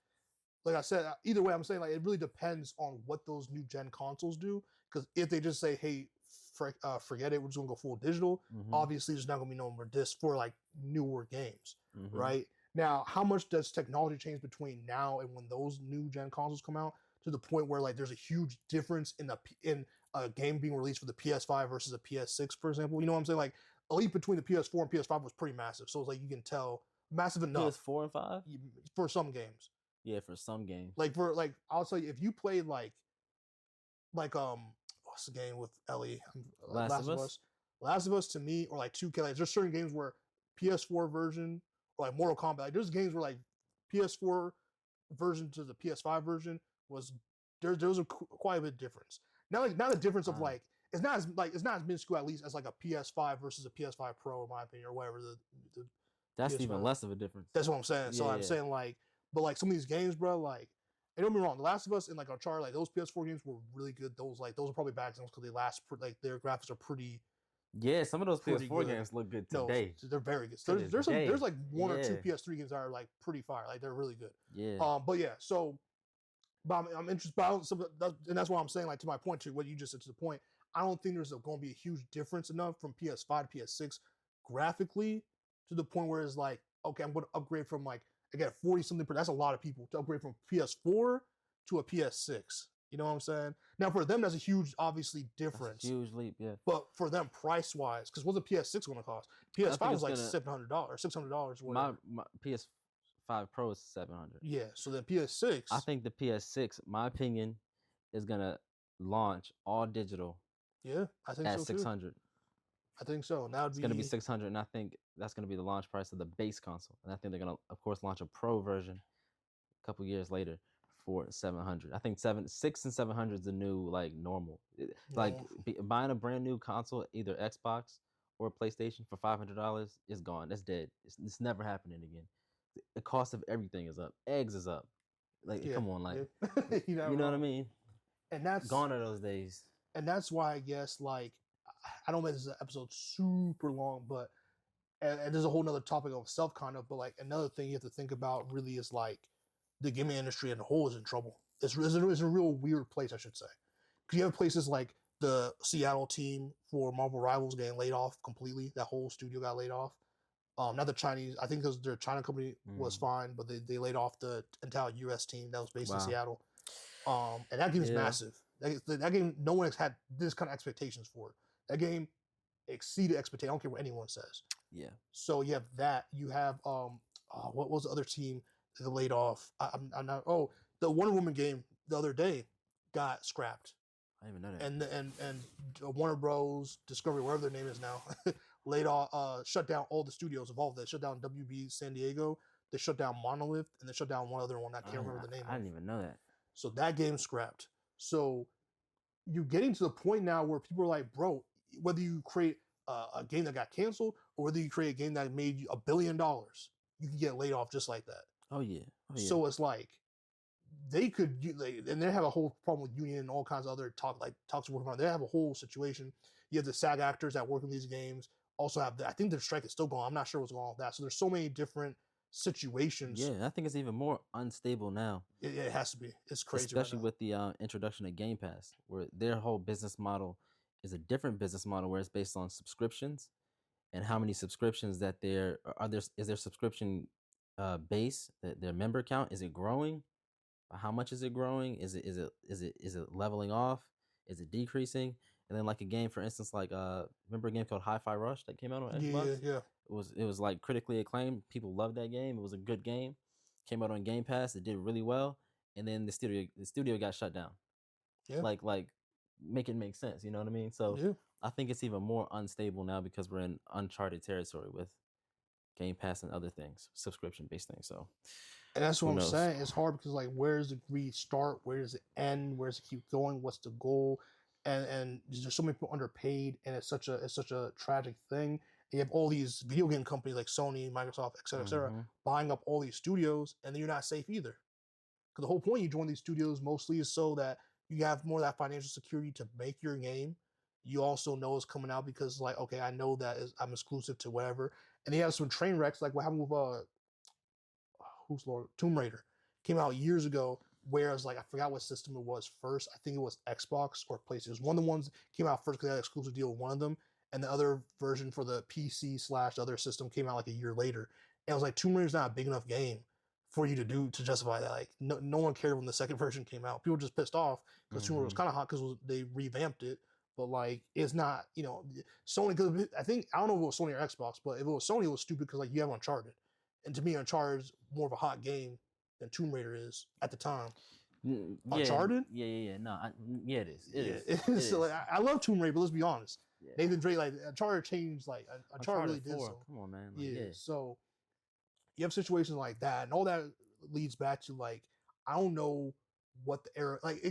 A: like I said, either way, I'm saying like it really depends on what those new gen consoles do. Because if they just say, hey, forget it, we're just gonna go full digital. Obviously, there's not gonna be no more discs for like newer games, right? Now, how much does technology change between now and when those new gen consoles come out to the point where like there's a huge difference in a game being released for the PS5 versus a PS6, for example? You know what I'm saying? Like a leap between the PS4 and PS5 was pretty massive. So it's like you can tell massive enough.
B: PS4 and 5
A: for some games.
B: Yeah, for some games.
A: Like I'll tell you, if you played like what's the game with Ellie?
B: Last of Us.
A: Last of Us to me, or like 2K. Like there's certain games where PS4 version. Like Mortal Kombat, like there's games where like PS4 version to the PS5 version was there was quite a bit of difference. Not a difference of like it's not as minuscule at least as like a PS5 versus a PS5 Pro in my opinion or whatever
B: that's
A: PS5.
B: even less of a difference.
A: That's what I'm saying. So I'm saying like But like some of these games, bro, like, and don't be wrong, The Last of Us and like Uncharted, like those PS4 games were really good. Those are probably bad examples because they last like their graphics are pretty
B: Yeah, some of those
A: pretty
B: PS4
A: good.
B: games look good
A: No,
B: today.
A: they're very good.
B: To this
A: There's
B: day.
A: like one or two
B: Yeah.
A: PS3 games that are like pretty fire. Like they're really good.
B: Yeah.
A: But yeah, so but I'm interested. But I don't, and that's why I'm saying, like, to my point, to what you just said, to the point. I don't think there's going to be a huge difference enough from PS5 to PS6 graphically to the point where it's like, okay, I'm going to upgrade from like again 40 something. That's a lot of people to upgrade from PS4 to a PS6. You know what I'm saying? Now for them, that's a huge, obviously difference.
B: That's a huge leap, yeah.
A: But for them, price wise, because what's a PS6 going to cost? PS5 was like $700, $600.
B: My PS5 Pro is $700.
A: Yeah, so then PS6.
B: I think the PS6, my opinion, is gonna launch all digital.
A: Yeah, I think
B: at
A: so
B: $600.
A: Too. I think so. Now
B: it's gonna be $600, and I think that's gonna be the launch price of the base console. And I think they're gonna, of course, launch a Pro version a couple years later for $700. I think 6 and 700 is the new like normal. Like buying a brand new console, either Xbox or PlayStation for $500 is gone. That's dead. It's never happening again. The cost of everything is up. Eggs is up. Like, come on, like, you know what I mean?
A: And that's
B: gone are those days.
A: And that's why I guess, like, I don't think this is an episode super long, but and there's a whole nother topic of self kind of, but like another thing you have to think about really is like the gaming industry as a whole is in trouble. It's a real weird place, I should say, because you have places like the Seattle team for Marvel Rivals getting laid off completely. That whole studio got laid off. Not the Chinese. I think because their China company was fine, but they laid off the entire U.S. team that was based in Seattle. And that game is massive. That game, no one has had this kind of expectations for it. That game exceeded expectations. I don't care what anyone says.
B: Yeah.
A: So you have that. You have what was the other team that laid off? I'm not. Oh, the Wonder Woman game the other day got scrapped.
B: I didn't even know that.
A: And Warner Bros. Discovery, whatever their name is now, laid off, shut down all the studios involved. They shut down WB San Diego. They shut down Monolith, and they shut down one other one. I can't remember the name.
B: I didn't even know that.
A: So that game's scrapped. So you're getting to the point now where people are like, bro, whether you create a game that got canceled or whether you create a game that made you $1 billion, you can get laid off just like that.
B: Oh yeah.
A: So it's like they could, and they have a whole problem with union and all kinds of other talks working on. They have a whole situation. You have the SAG actors that work in these games. Also have I think their strike is still going on. I'm not sure what's going on with that. So there's so many different situations.
B: Yeah, I think it's even more unstable now.
A: It has to be. It's crazy,
B: especially with the introduction of Game Pass, where their whole business model is a different business model, where it's based on subscriptions and how many subscriptions that is their subscription base, that their member count, is it growing? How much is it growing? Is it leveling off? Is it decreasing? And then like a game, for instance, like remember a game called Hi-Fi Rush that came out on Xbox?
A: Yeah.
B: It was like critically acclaimed. People loved that game. It was a good game. Came out on Game Pass. It did really well. And then the studio got shut down. Yeah. Like make it make sense. You know what I mean? So I think it's even more unstable now because we're in uncharted territory with Game Pass and other things, subscription based things. So.
A: And that's what I'm saying. It's hard because like, where does the greed start? Where does it end? Where does it keep going? What's the goal? And there's so many people underpaid, and it's such a tragic thing. And you have all these video game companies like Sony, Microsoft, et cetera, buying up all these studios, and then you're not safe either. Because the whole point you join these studios mostly is so that you have more of that financial security to make your game. You also know it's coming out because like, okay, I know that I'm exclusive to whatever. And they have some train wrecks like what happened with Tomb Raider came out years ago. Whereas, like, I forgot what system it was first. I think it was Xbox or PlayStation. It was one of the ones that came out first because they had an exclusive deal with one of them. And the other version for the PC/other system came out like a year later. And it was like, Tomb Raider's not a big enough game for you to justify that. Like, no one cared when the second version came out. People were just pissed off because Tomb Raider was kind of hot because they revamped it. But, like, it's not, Sony, because I don't know if it was Sony or Xbox, but if it was Sony, it was stupid because, like, you have Uncharted. And to me, Uncharted is more of a hot game than Tomb Raider is at the time. Uncharted?
B: Yeah. No, it is. It
A: is. So, like, I love Tomb Raider, but let's be honest. Yeah. Nathan Drake, like, Uncharted changed, like, Uncharted really did so.
B: Come on, man.
A: Like, so you have situations like that, and all that leads back to, like, I don't know what the era, like,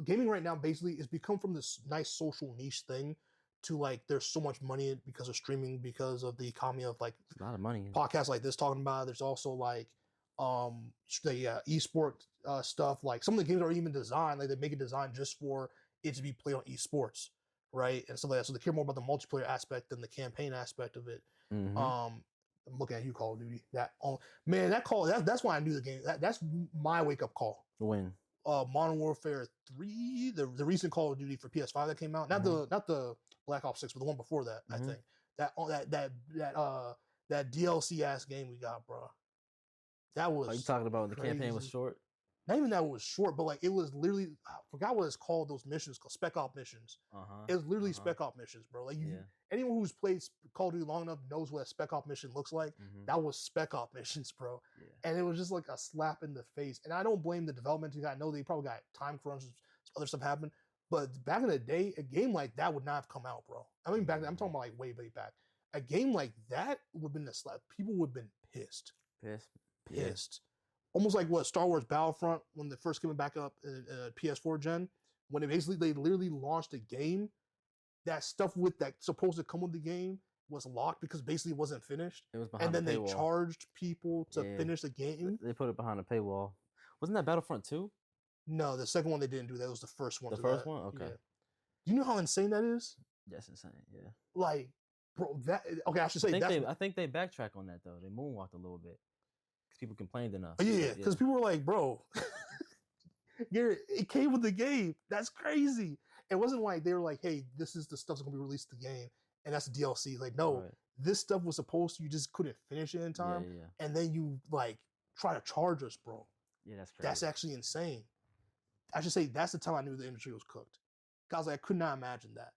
A: gaming right now basically is become from this nice social niche thing to, like, there's so much money because of streaming, because of the economy of, like,
B: a lot of money.
A: Podcasts like this talking about it. There's also, like, esport stuff. Like some of the games are even designed, like they make it designed just for it to be played on esports, right? And stuff like that. So they care more about the multiplayer aspect than the campaign aspect of it.
B: Mm-hmm.
A: I'm looking at you, Call of Duty. That's why I knew the game. That's my wake up call.
B: When?
A: Modern Warfare 3, the recent Call of Duty for PS5 that came out, not the Black Ops 6, but the one before that. I think that DLC ass game we got, bro. That was.
B: Are you talking about when the campaign was short?
A: Not even that it was short, but like it was literally, I forgot what it's called. Those missions called Spec Op missions. It was literally Spec Op missions, bro. Like anyone who's played Call of Duty long enough knows what a Spec Op mission looks like. That was Spec Op missions, bro. And it was just like a slap in the face. And I don't blame the development team. I know they probably got time crunches, other stuff happened. But back in the day, a game like that would not have come out, bro. I mean, back then, I'm talking about like way back. A game like that would have been a slap. People would have been pissed. Pissed. Almost like what Star Wars Battlefront when they first came back up in PS4 gen, when they literally launched a game, that stuff with that supposed to come with the game was locked because basically it wasn't finished.
B: It was behind
A: and then
B: they
A: charged people to finish the game.
B: They put it behind a paywall. Wasn't that Battlefront 2?
A: No, the second one they didn't do that. It was the first one.
B: The first one? Okay.
A: Yeah. Do you know how insane that is?
B: That's insane, yeah.
A: Like, bro, I should say
B: I think they backtrack on that though. They moonwalked a little bit. People complained enough.
A: Yeah, because people were like, bro, Garrett, it came with the game. That's crazy. It wasn't like they were like, hey, this is the stuff that's going to be released to the game, and that's the DLC. Like, no, this stuff was supposed to, you just couldn't finish it in time, and then you, like, try to charge us, bro.
B: Yeah, that's crazy.
A: That's actually insane. I should say that's the time I knew the industry was cooked. Because I could not imagine that.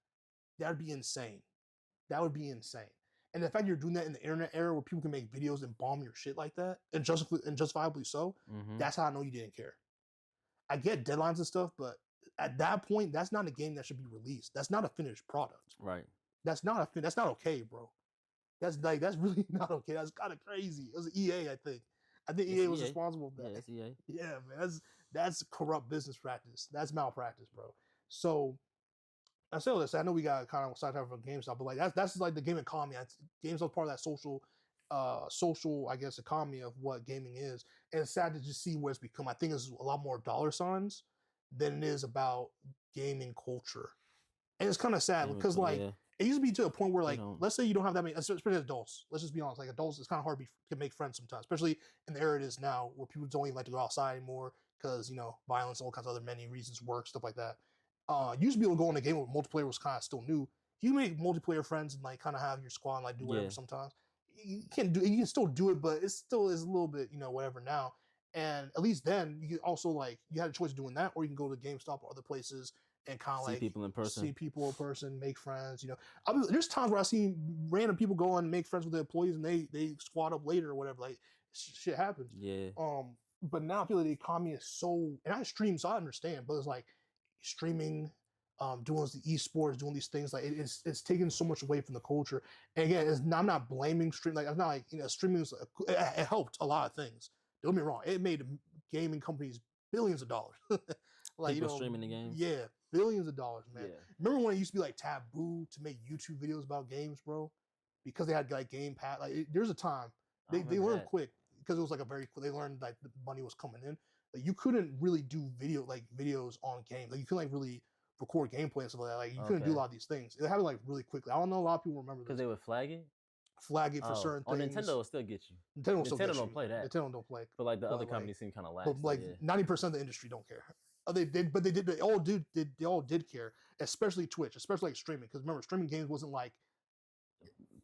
A: That would be insane. That would be insane. And the fact you're doing that in the internet era where people can make videos and bomb your shit like that, and justifiably so, that's how I know you didn't care. I get deadlines and stuff, but at that point, that's not a game that should be released. That's not a finished product.
B: Right.
A: That's not okay, bro. That's really not okay. That's kind of crazy. It was EA, I think. EA was responsible for that.
B: Yeah, it's EA.
A: Yeah, man. That's corrupt business practice. That's malpractice, bro. So I say all this. I know we got kind of sidetracked from GameStop, but like that's like the game economy. GameStop's part of that social, I guess, economy of what gaming is. And it's sad to just see where it's become. I think it's a lot more dollar signs than it is about gaming culture. And it's kind of sad because like it used to be to a point where like let's say you don't have that many, especially adults. Let's just be honest. Like adults, it's kind of hard to make friends sometimes, especially in the era it is now, where people don't even like to go outside anymore because violence, all kinds of other many reasons, work, stuff like that. Used to be able to go in a game where multiplayer was kind of still new. You make multiplayer friends and like kind of have your squad and like do whatever sometimes. You can still do it, but it still is a little bit, whatever now. And at least then you can also like, you had a choice of doing that, or you can go to GameStop or other places and kind of like
B: see people in person,
A: make friends, there's times where I see random people go and make friends with their employees and they squad up later or whatever, like shit happens.
B: Yeah.
A: But now I feel like the economy is so, and I stream, so I understand, but it's like, streaming, doing the esports, doing these things, like it's taken so much away from the culture. And again, I'm not blaming stream. Like I'm not like streaming was it helped a lot of things. Don't get me wrong, it made gaming companies billions of dollars. Like
B: people streaming the games.
A: Yeah, billions of dollars, man.
B: Yeah.
A: Remember when it used to be like taboo to make YouTube videos about games, bro? Because they had like Game Pass. Like there's a time they learned quick because it was like they learned like the money was coming in. Like you couldn't really do videos on games. Like you couldn't like really record gameplay and stuff like that. Like you couldn't do a lot of these things. It happened like really quickly. I don't know a lot of people remember
B: because they would flag it
A: for certain things.
B: On Nintendo will still get you.
A: Nintendo
B: don't play that.
A: Nintendo don't play.
B: But like the other companies seem kind of lax.
A: But like 90% of the industry don't care. They all did care, especially Twitch, especially like streaming. Because remember, streaming games wasn't like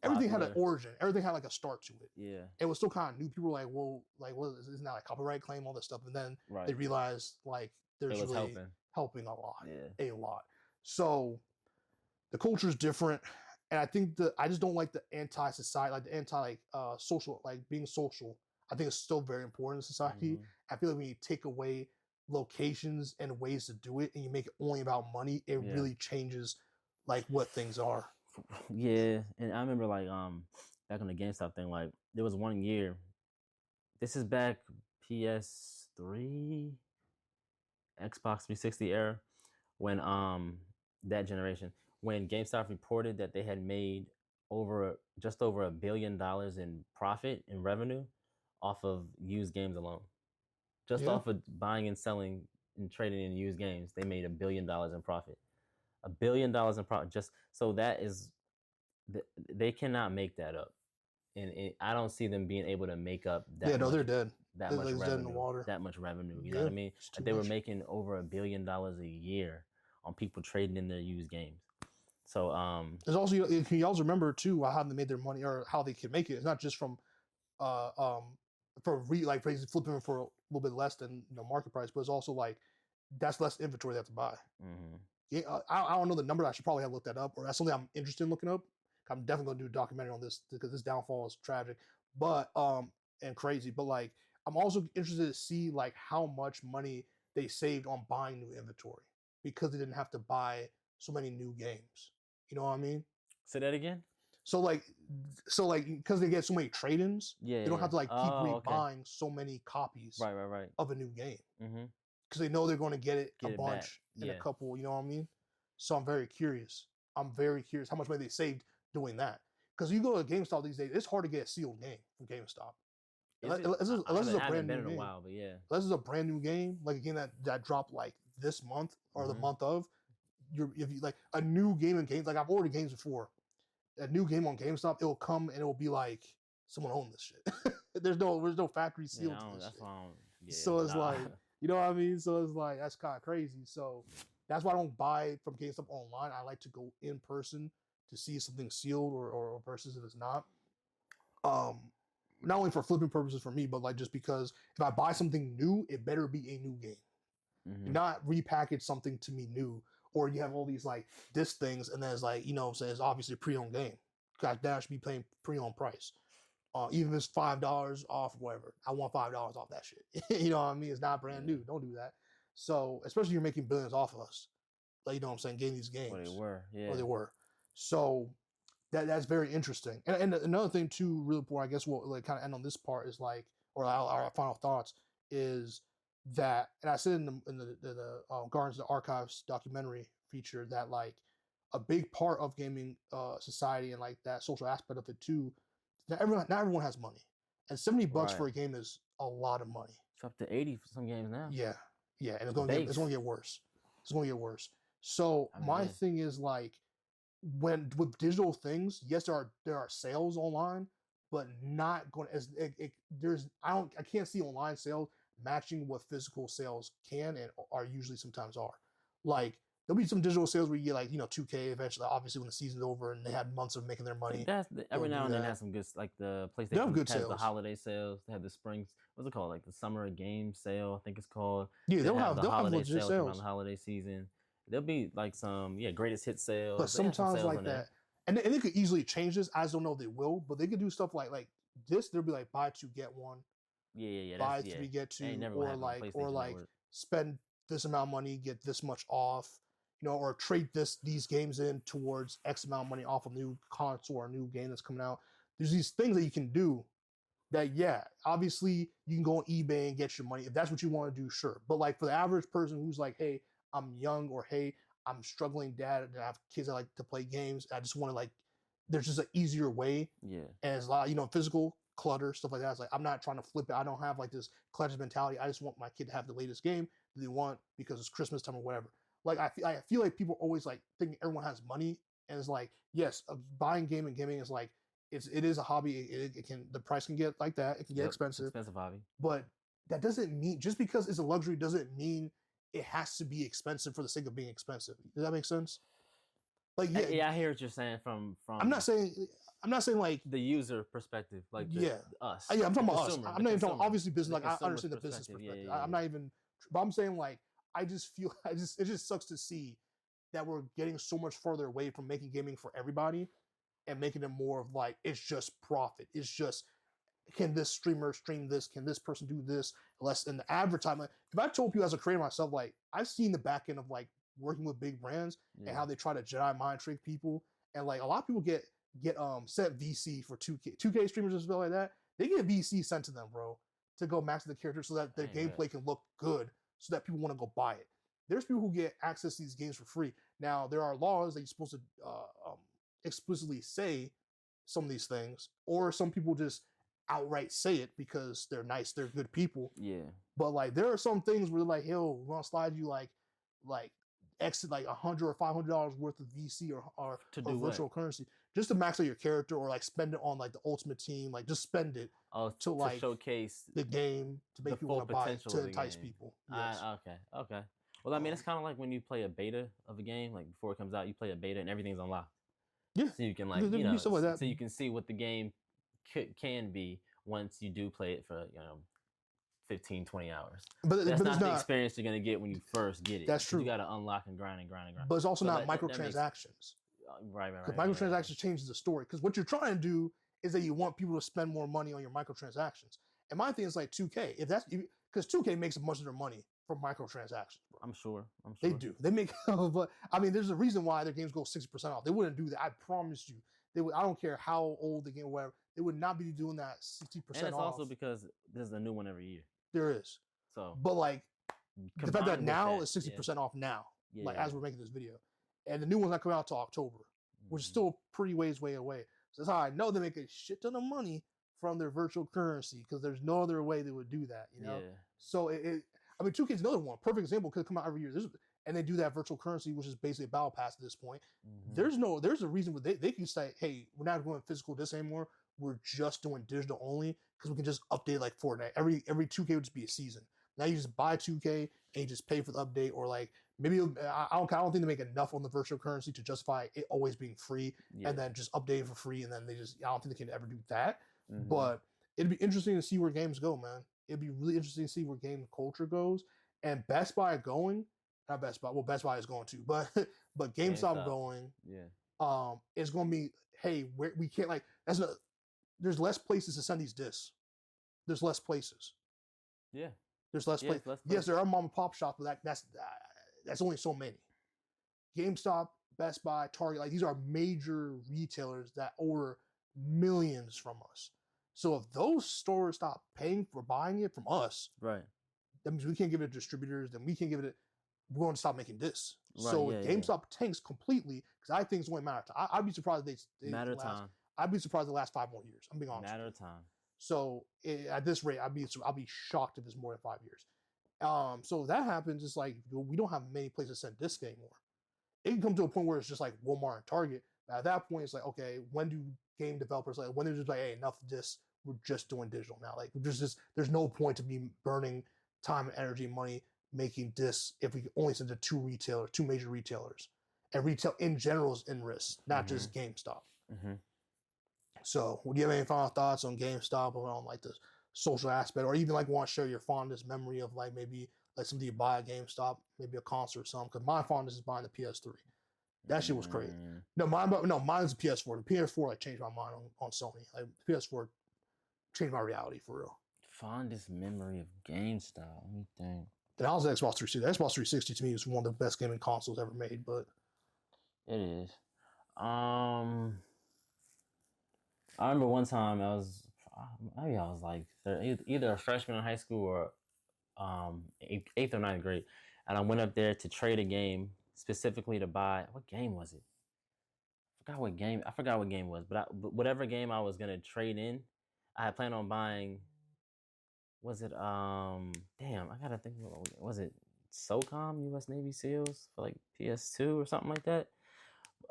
A: everything had an origin. Everything had like a start to it.
B: Yeah.
A: It was still kind of new. People were like, well, like, what is isn't that like copyright claim, all this stuff? And then they realized like there's really helping a lot.
B: Yeah.
A: A lot. So the culture is different. And I think I just don't like the anti-society, like the social, like being social. I think it's still very important in society. I feel like when you take away locations and ways to do it and you make it only about money, it really changes like what things are.
B: Yeah, and I remember like back on the GameStop thing, like there was one year. This is back PS3, Xbox 360 era, when that generation, when GameStop reported that they had made just over $1 billion in profit in revenue off of used games alone. Just
A: Yeah.
B: off of buying and selling and trading in used games, they made $1 billion in profit. $1 billion in profit. Just so that is, they cannot make that up, and I don't see them being able to make up
A: Yeah,
B: that
A: no,
B: much
A: they're dead.
B: that
A: They're
B: much
A: like dead in the
B: revenue.
A: water.
B: That much revenue. You know
A: Yeah,
B: what I mean?
A: it's
B: Like
A: too
B: they were
A: much.
B: making over $1 billion a year on people trading in their used games. So
A: There's also, you can also remember too how they made their money or how they can make it. It's not just from uh um like flipping for a little bit less than market price, but it's also like that's less inventory they have to buy.
B: mm-hmm.
A: Yeah, I don't know the number. I should probably have looked that up, or that's something I'm interested in looking up. I'm definitely gonna do a documentary on this because this downfall is tragic, but and crazy. But like, I'm also interested to see like how much money they saved on buying new inventory because they didn't have to buy so many new games. You know what I mean?
B: Say that again.
A: So like, because they get so many trade-ins,
B: Yeah,
A: they don't
B: yeah.
A: have to like keep
B: Oh, okay.
A: rebuying so many copies
B: Right.
A: of a new game
B: Mm-hmm.
A: because they know they're going to get it a
B: Get it back.
A: bunch in a
B: Yeah.
A: couple. You know what I mean? So I'm very curious. I'm very curious how much money they saved doing that. Because you go to GameStop these days, it's hard to get a sealed game from GameStop.
B: Is it?
A: Unless it's a
B: I
A: brand
B: haven't
A: new
B: been in a
A: game.
B: while, but yeah.
A: Unless it's a brand new game, like a game that dropped like this month or the
B: Mhm.
A: month of. If you like a new game in games, like I've ordered games before. A new game on GameStop, it'll come and it'll be like someone owned this shit. there's no factory
B: Yeah,
A: seal to this
B: that's
A: shit.
B: why I don't. Yeah,
A: So it's
B: nah.
A: like, you know what I mean? So it's like that's kind of crazy. So that's why I don't buy from GameStop online. I like to go in person to see if something's sealed or versus if it's not. Um, not only for flipping purposes for me, but like just because if I buy something new, it better be a new game.
B: Mhm.
A: Not repackage something to me new, or you have all these like disc things, and then it's like, you know what I'm saying, it's obviously a pre-owned game. God damn, I should be paying pre-owned price. Even if it's $5 off, whatever. I want $5 off that shit. You know what I mean? It's not brand
B: Yeah.
A: new. Don't do that. So, especially you're making billions off of us. Like, you know what I'm saying? Getting these games.
B: Or they were. Yeah.
A: Or they were. So that's very interesting. And another thing too, really important, I guess we'll like kind of end on this part is like, or our final thoughts is that, and I said in the Guardians of the Archives documentary feature that like a big part of gaming society and like that social aspect of it too. Not everyone has money, and $70
B: Right.
A: for a game is a lot of money.
B: It's up to 80 for some games now.
A: Yeah, and it's going to get worse. It's going to get worse. So my thing is like, when with digital things, yes, there are sales online, but not going as there's I can't see online sales matching what physical sales can and are usually sometimes are. Like there'll be some digital sales where you get like 2K eventually, obviously when the season's over and they had months of making their money.
B: Every now and then has some good, like the
A: They have
B: PlayStation
A: good
B: has
A: sales.
B: the holiday sales. They have the spring, what's it called? Like the summer game sale, I think it's called.
A: Yeah, they'll have
B: holiday
A: legit
B: sales around the holiday season. There'll be like some greatest hit sales.
A: But sometimes like that, and they could easily change this. I just don't know if they will, but they could do stuff like this. They'll be like buy two get one.
B: Yeah.
A: Buy three get two, or like spend this amount of money, get this much off, or trade these games in towards X amount of money off a new console or a new game that's coming out. There's these things that you can do that, yeah, obviously you can go on eBay and get your money if that's what you want to do, sure. But like for the average person who's like, hey, I'm young, or hey, I'm struggling dad and I have kids that like to play games. I just want to like, there's just an easier way.
B: Yeah.
A: And it's a lot, physical clutter, stuff like that. It's like, I'm not trying to flip it. I don't have like this collector's mentality. I just want my kid to have the latest game that they want because it's Christmas time or whatever. Like, I feel like people always like thinking everyone has money. And it's like, yes, buying game and gaming is like, it is a hobby. It can, the price can get like that. It can get expensive.
B: Expensive hobby.
A: But that doesn't mean, just because it's a luxury doesn't mean it has to be expensive for the sake of being expensive. Does that make sense? Like,
B: yeah, I hear what you're saying from.
A: I'm not saying like
B: the user perspective, like us.
A: Yeah, I'm talking about us. I'm not even talking obviously business. Like I understand the business perspective.
B: Yeah.
A: I'm not even, but I'm saying like I just feel it just sucks to see that we're getting so much further away from making gaming for everybody and making it more of like it's just profit. It's just, can this streamer stream this? Can this person do this? Less in the advertisement. If I told you as a creator myself, like I've seen the back end of like working with big brands and how they try to Jedi mind trick people, and like a lot of people get sent VC for 2K streamers and stuff like that. They get VC sent to them, bro, to go max the character so that their gameplay can look good, so that people want to go buy it. There's people who get access to these games for free. Now there are laws that you're supposed to explicitly say some of these things, or some people just outright say it because they're nice, they're good people.
B: Yeah.
A: But like there are some things where they're like, "Yo, we're gonna slide you like exit like $100 or $500 worth of VC
B: To
A: or
B: do what?
A: virtual currency just to max out your character or like spend it on like the ultimate team, like just spend it
B: Oh,
A: to
B: to
A: like
B: showcase
A: the game to
B: the
A: make people
B: full
A: want to buy it
B: potential
A: to
B: of the
A: entice
B: game.
A: people." Yes.
B: Okay. Well, I mean, it's
A: Um,
B: kind of like when you play a beta of a game, like before it comes out, you play a beta and everything's unlocked,
A: yeah,
B: so you can
A: there,
B: like
A: there can be stuff like that.
B: so you can see what the game can be once you do play it for 15, 20 hours.
A: But
B: That's
A: but it's
B: not the
A: not.
B: experience you're gonna get when you first get it.
A: That's
B: Because you
A: true.
B: got to unlock and grind and grind and grind.
A: But it's also
B: So
A: not
B: that makes
A: microtransactions.
B: right.
A: Because
B: Yeah.
A: microtransactions changes the story. Because what you're trying to do is that you want people to spend more money on your microtransactions. And my thing is like 2K. If that's because 2K makes much of their money from microtransactions, bro.
B: I'm sure.
A: They do. They make. But I mean, there's a reason why their games go 60% off. They wouldn't do that. I promise you. They would. I don't care how old the game, or whatever. They would not be doing that 60%
B: And it's
A: off.
B: also because there's a new one every year.
A: There is.
B: So,
A: but like the fact that now is 60%
B: yeah.
A: off now,
B: Yeah,
A: like as we're making this video, and the new one's not coming out till October, which is still pretty way away. So that's how I know they make a shit ton of money from their virtual currency because there's no other way they would do that, you know.
B: Yeah.
A: So I mean, 2K is another one. Perfect example could come out every year. And they do that virtual currency, which is basically a battle pass at this point. There's a reason where they can say, hey, we're not going physical disc anymore. We're just doing digital only because we can just update like Fortnite. Every 2K would just be a season. Now you just buy 2K and you just pay for the update, or like maybe I don't think they make enough on the virtual currency to justify it always being free, and then just update it for free, and then I don't think they can ever do that. But it'd be interesting to see where games go, man. It'd be really interesting to see where game culture goes, and Best Buy going, not Best Buy. Well, Best Buy is going to, but GameStop going, is going to be, hey, we can't like there's less places to send these discs. There's less places.
B: Yeah.
A: There's less places. Yes, there are mom and pop shops, but that's only so many. GameStop, Best Buy, Target, like these are major retailers that order millions from us. So if those stores stop paying for buying it from us,
B: right,
A: that means we can't give it to distributors. Then we can't give it. We're going to stop making this.
B: Right,
A: so if GameStop tanks completely, because I think it's only a matter of time. I'd be surprised they
B: matter of time.
A: I'd be surprised the last 5 more years. I'm being honest.
B: Matter of time.
A: So at this rate, I'll be shocked if it's more than 5 years. So if that happens, it's like we don't have many places to send discs anymore. It can come to a point where it's just like Walmart and Target. But at that point, it's like, okay, when do game developers when they're just like, hey, enough of this, we're just doing digital now. Like there's no point to be burning time and energy and money making discs if we only send to two major retailers, and retail in general is in risk, not just GameStop. So, do you have any final thoughts on GameStop or on like the social aspect, or even like want to share your fondest memory of like maybe like something you buy at GameStop, maybe a console or something? Because my fondest is buying the PS3. That shit was crazy. Mine's the PS4. The PS4 like changed my mind on Sony. Like the PS4 changed my reality for real.
B: Fondest memory of GameStop. Let me think.
A: And I was the Xbox 360. The Xbox 360 to me is one of the best gaming consoles ever made. But
B: it is. I remember one time I was like either a freshman in high school or eighth or ninth grade, and I went up there to trade a game specifically to buy. What game was it? I forgot what game it was, but whatever game I was gonna trade in, I had planned on buying. Was it Damn, I gotta think. Was it SOCOM U.S. Navy SEALs for like PS2 or something like that?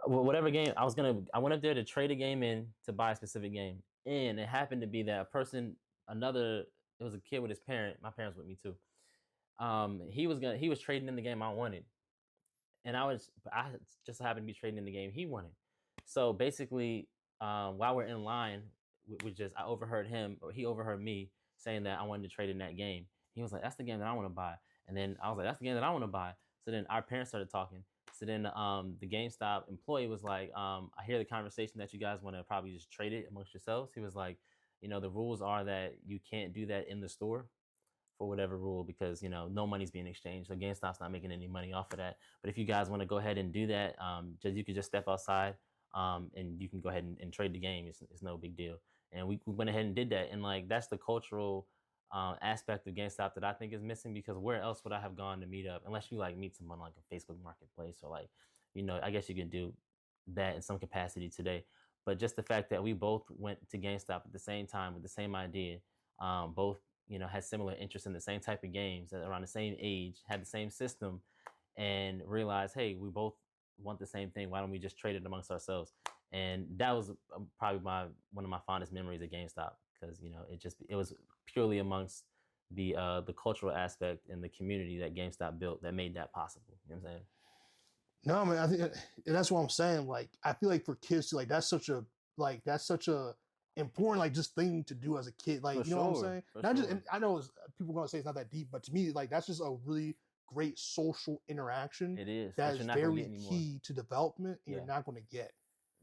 B: Whatever game I went up there to trade a game in to buy a specific game, and it happened to be that it was a kid with his parent. My parents with me too. He was trading in the game I wanted, and I just happened to be trading in the game he wanted. So basically, while we're in line, I overheard him, or he overheard me saying that I wanted to trade in that game. He was like, "That's the game that I want to buy," and then I was like, "That's the game that I want to buy." So then our parents started talking. So then the GameStop employee was like, "I hear the conversation that you guys want to probably just trade it amongst yourselves." He was like, "The rules are that you can't do that in the store for whatever rule because, no money's being exchanged. So GameStop's not making any money off of that. But if you guys want to go ahead and do that, you could just step outside and you can go ahead and trade the game. It's no big deal." And we went ahead and did that. And like, that's the cultural aspect of GameStop that I think is missing, because where else would I have gone to meet up unless you like meet someone like a Facebook Marketplace, or like, I guess you could do that in some capacity today. But just the fact that we both went to GameStop at the same time with the same idea, both had similar interests in the same type of games at around the same age, had the same system, and realized, hey, we both want the same thing. Why don't we just trade it amongst ourselves? And that was probably one of my fondest memories at GameStop, because it was purely amongst the cultural aspect and the community that GameStop built that made that possible. You know what I'm saying?
A: No, man, I think and that's what I'm saying. Like, I feel like for kids to that's such a important like just thing to do as a kid. Like,
B: For
A: you know what I'm
B: sure,
A: saying?
B: for
A: Not just,
B: sure.
A: and I know people are gonna say it's not that deep, but to me, like that's just a really great social interaction
B: It is
A: that
B: that
A: is
B: you're not gonna get
A: very
B: anymore.
A: key to development, and you're
B: Yeah.
A: not gonna get.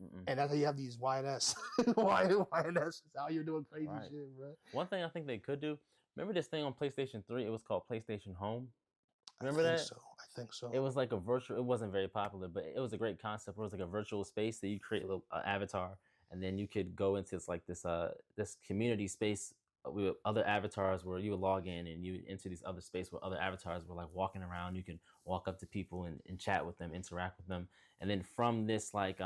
B: Mm-mm.
A: And that's how you have these YNS, YNS out here doing crazy
B: Right.
A: shit, bro.
B: One thing I think they could do. Remember this thing on PlayStation 3? It was called PlayStation Home.
A: I
B: Remember
A: think
B: that?
A: so. I think so.
B: It was like a virtual. It wasn't very popular, but it was a great concept. Where it was like a virtual space that you create a little avatar, and then you could go into this community space with other avatars where you would log in and you would enter these other space where other avatars were like walking around. You can walk up to people and chat with them, interact with them, and then from this what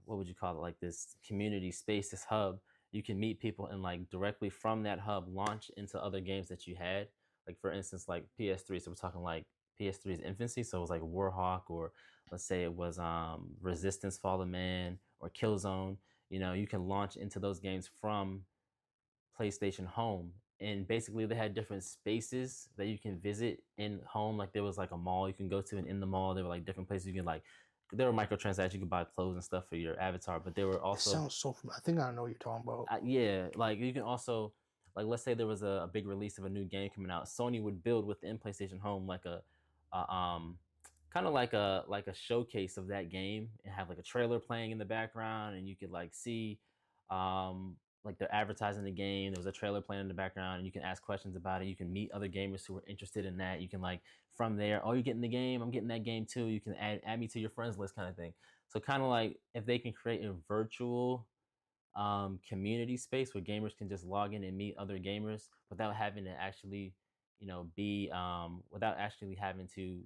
B: would you call it, like this community space, this hub, you can meet people and like directly from that hub launch into other games that you had, like for instance like PS3. So we're talking like PS3's infancy, so it was like Warhawk, or let's say it was Resistance Fallen Man or Killzone. You can launch into those games from PlayStation Home. And basically, they had different spaces that you can visit in home. Like there was like a mall you can go to, and in the mall there were like different places you can like. There were microtransactions. You could buy clothes and stuff for your avatar, but there were
A: It
B: also,
A: sounds so. I think I know what you're talking about.
B: yeah, like you can also, like let's say there was a big release of a new game coming out. Sony would build within PlayStation Home like a kind of like a showcase of that game, and have like a trailer playing in the background, and you could like see um like they're advertising the game. There was a trailer playing in the background, and you can ask questions about it. You can meet other gamers who are interested in that. You can like from there, oh, you're getting the game, I'm getting that game too. You can add me to your friends list, kind of thing. So kind of like if they can create a virtual community space where gamers can just log in and meet other gamers without having to actually, be without actually having to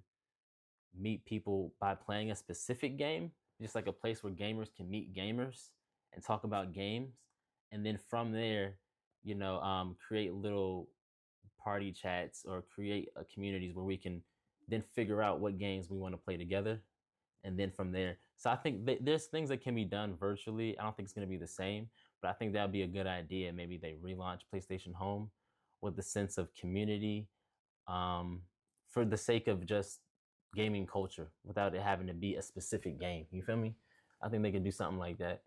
B: meet people by playing a specific game, just like a place where gamers can meet gamers and talk about games, and then from there, create little party chats or create communities where we can then figure out what games we want to play together, and then from there. So I think there's things that can be done virtually. I don't think it's going to be the same, but I think that would be a good idea. Maybe they relaunch PlayStation Home with the sense of community, um, for the sake of just gaming culture without it having to be a specific game. You feel me? I think they could do something like that.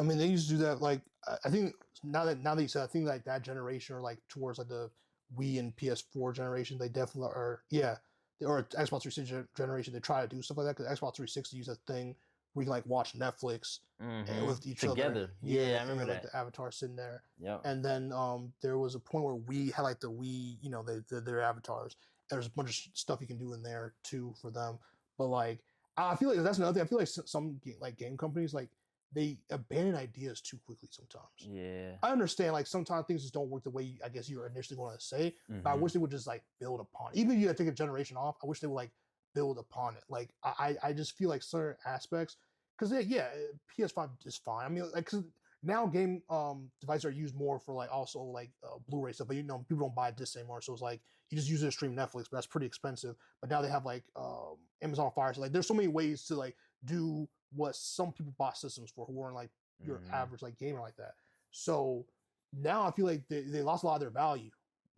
A: I mean, they used to do that. Like, I think now that you said, I think like that generation or like towards like the Wii and PS4 generation, they definitely are. Yeah, or Xbox 360 generation, they try to do stuff like that because Xbox 360 use a thing where you can like watch Netflix
B: Mm-hmm.
A: with each other.
B: Together.
A: Yeah,
B: Yeah, I
A: and
B: remember
A: like
B: that.
A: the avatar sitting there.
B: Yep.
A: And then there was a point where we had like the Wii, their avatars. There's a bunch of stuff you can do in there too for them. But like, I feel like that's another thing. I feel like some like game companies like they abandon ideas too quickly sometimes.
B: Yeah.
A: I understand like sometimes things just don't work the way I guess you were initially going to say, but I
B: Mm-hmm.
A: wish they would just like build upon it. Even if you take a generation off, I wish they would like build upon it. Like I just feel like certain aspects because yeah, PS5 is fine. I mean, like cause now game devices are used more for like also like Blu-ray stuff, but people don't buy discs anymore, so it's like you just use it to stream Netflix, but that's pretty expensive. But now they have like Amazon Fire, so like there's so many ways to like do what some people bought systems for who weren't like your
B: Mm-hmm.
A: average like gamer like that. So now I feel like they lost a lot of their value,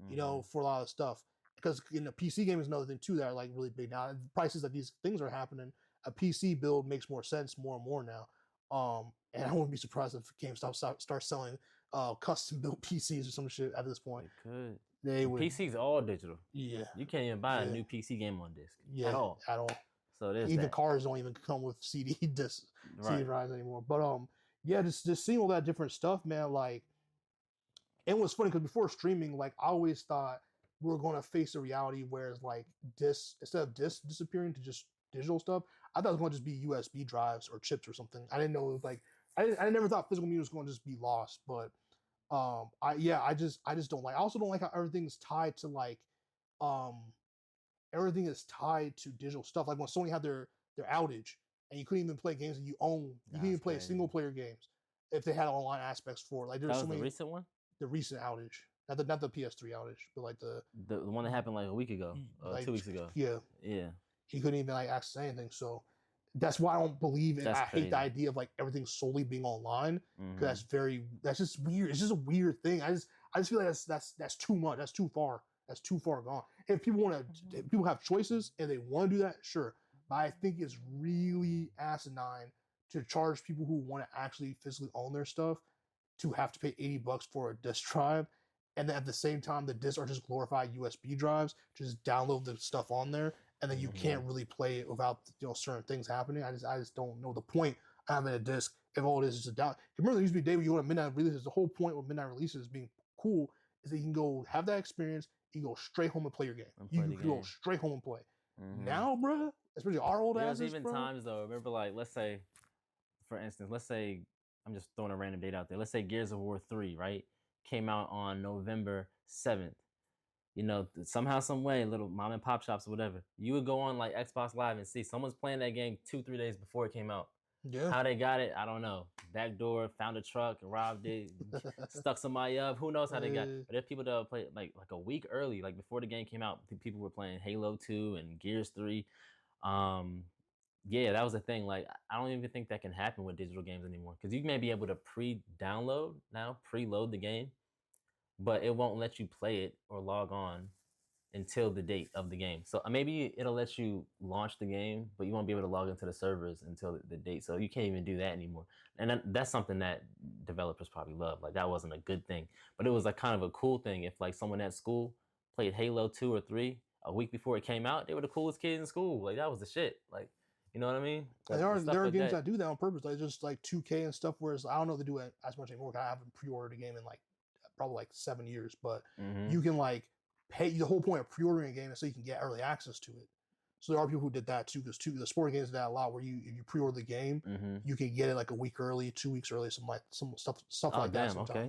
B: Mm-hmm.
A: for a lot of stuff. Because in the PC game is another thing too that are like really big now. The prices that these things are happening, a PC build makes more sense more and more now. And I wouldn't be surprised if GameStop starts selling custom built PCs or some shit at this point.
B: They could.
A: They would,
B: PC's all digital.
A: yeah,
B: You can't even buy a
A: yeah,
B: new PC game on disc
A: yeah,
B: at all.
A: at all.
B: So there's
A: Even
B: that.
A: cars don't even come with CD discs, CD
B: Right.
A: drives anymore. But yeah, just seeing all that different stuff, man. Like, it was funny because before streaming, like I always thought we were going to face a reality where it's like discs instead of discs disappearing to just digital stuff. I thought it was going to just be USB drives or chips or something. I didn't know it was like I never thought physical media was going to just be lost. But I just don't like. I also don't like how everything's tied to like um everything is tied to digital stuff. Like when Sony had their outage, and you couldn't even play games that you own. You couldn't even
B: That's
A: play
B: crazy.
A: single player games if they had online aspects for it. Like
B: That
A: there's
B: was
A: so
B: the
A: many
B: recent one.
A: the recent outage, not the PS3 outage, but like
B: The one that happened like a week ago,
A: like
B: 2 weeks ago.
A: yeah,
B: Yeah,
A: he couldn't even like access anything. So that's why I don't believe it.
B: That's
A: I hate the
B: crazy.
A: idea of like everything solely being online because
B: Mhm.
A: that's just weird. It's just a weird thing. I just feel like that's too much. That's too far. That's too far gone. If people want to, if people have choices and they want to do that, sure. But I think it's really asinine to charge people who want to actually physically own their stuff to have to pay $80 for a disk drive, and then at the same time the disks are just glorified USB drives. Just download the stuff on there, and then you can't
B: Mhm.
A: really play it without certain things happening. I just don't know the point of having a disc if all it is a down. Remember, there used to be a day where you go to midnight releases. The whole point with midnight releases being cool is that you can go have that experience. You can go straight home and play your game.
B: And
A: You
B: play the
A: can go
B: game.
A: straight home and play.
B: Mhm.
A: Now, bruh, especially our old
B: There was
A: asses,
B: even
A: bro.
B: times though. Remember, like let's say, for instance, let's say I'm just throwing a random date out there. Let's say Gears of War 3, right, came out on November 7th. You know, somehow, some way, little mom and pop shops or whatever, you would go on like Xbox Live and see someone's playing that game 2-3 days before it came out.
A: Yeah.
B: How they got it, I don't know. Backdoor, found a truck, robbed it, stuck somebody up. Who knows how they got it? But there's people that play like a week early, like before the game came out. People were playing Halo 2 and Gears 3. Um, yeah, that was the thing. Like, I don't even think that can happen with digital games anymore because you may be able to pre-download now, preload the game, but it won't let you play it or log on until the date of the game. So maybe it'll let you launch the game, but you won't be able to log into the servers until the date. So you can't even do that anymore. And that's something that developers probably love. Like that wasn't a good thing, but it was like kind of a cool thing. If like someone at school played Halo 2 or 3 a week before it came out, they were the coolest kids in school. Like that was the shit. Like, you know what I mean?
A: And
B: The stuff
A: there are
B: like
A: games
B: that.
A: that do that on purpose, like just like 2K and stuff. Whereas I don't know if they do it as much anymore. I haven't pre-ordered a game in like probably like 7 years, but
B: Mm-hmm.
A: you can like pay. The whole point of pre-ordering a game is so you can get early access to it. So there are people who did that too, because the sport games do that a lot. Where if you pre-order the game,
B: Mm-hmm.
A: you can get it like a week early, 2 weeks early, some stuff
B: Oh
A: like that
B: damn. Okay.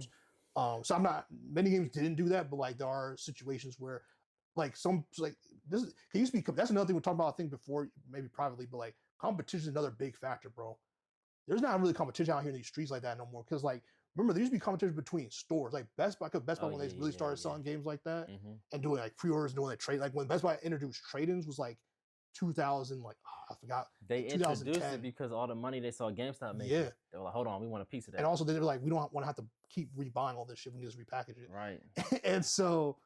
A: sometimes. So I'm not many games didn't do that, but like there are situations where like some like this is, it used to be. That's another thing we talked about I think before, maybe privately, but like competition is another big factor, bro. There's not really competition out here in these streets like that no more. Because like remember there used to be competition between stores, like Best Buy. Cause Best Buy
B: Oh
A: when
B: yeah,
A: they really
B: yeah,
A: started
B: yeah.
A: selling games like that
B: Mm-hmm.
A: and doing like pre-orders, and doing like trade. Like when Best Buy introduced trade-ins was like 2000, like I forgot,
B: They
A: like
B: introduced
A: 2010.
B: it because all the money they saw GameStop making.
A: Yeah,
B: They were like, hold on, we want a piece of
A: and
B: that.
A: also they were like, we don't want to have to keep rebuying all this shit. We can just repackage it.
B: Right.
A: And so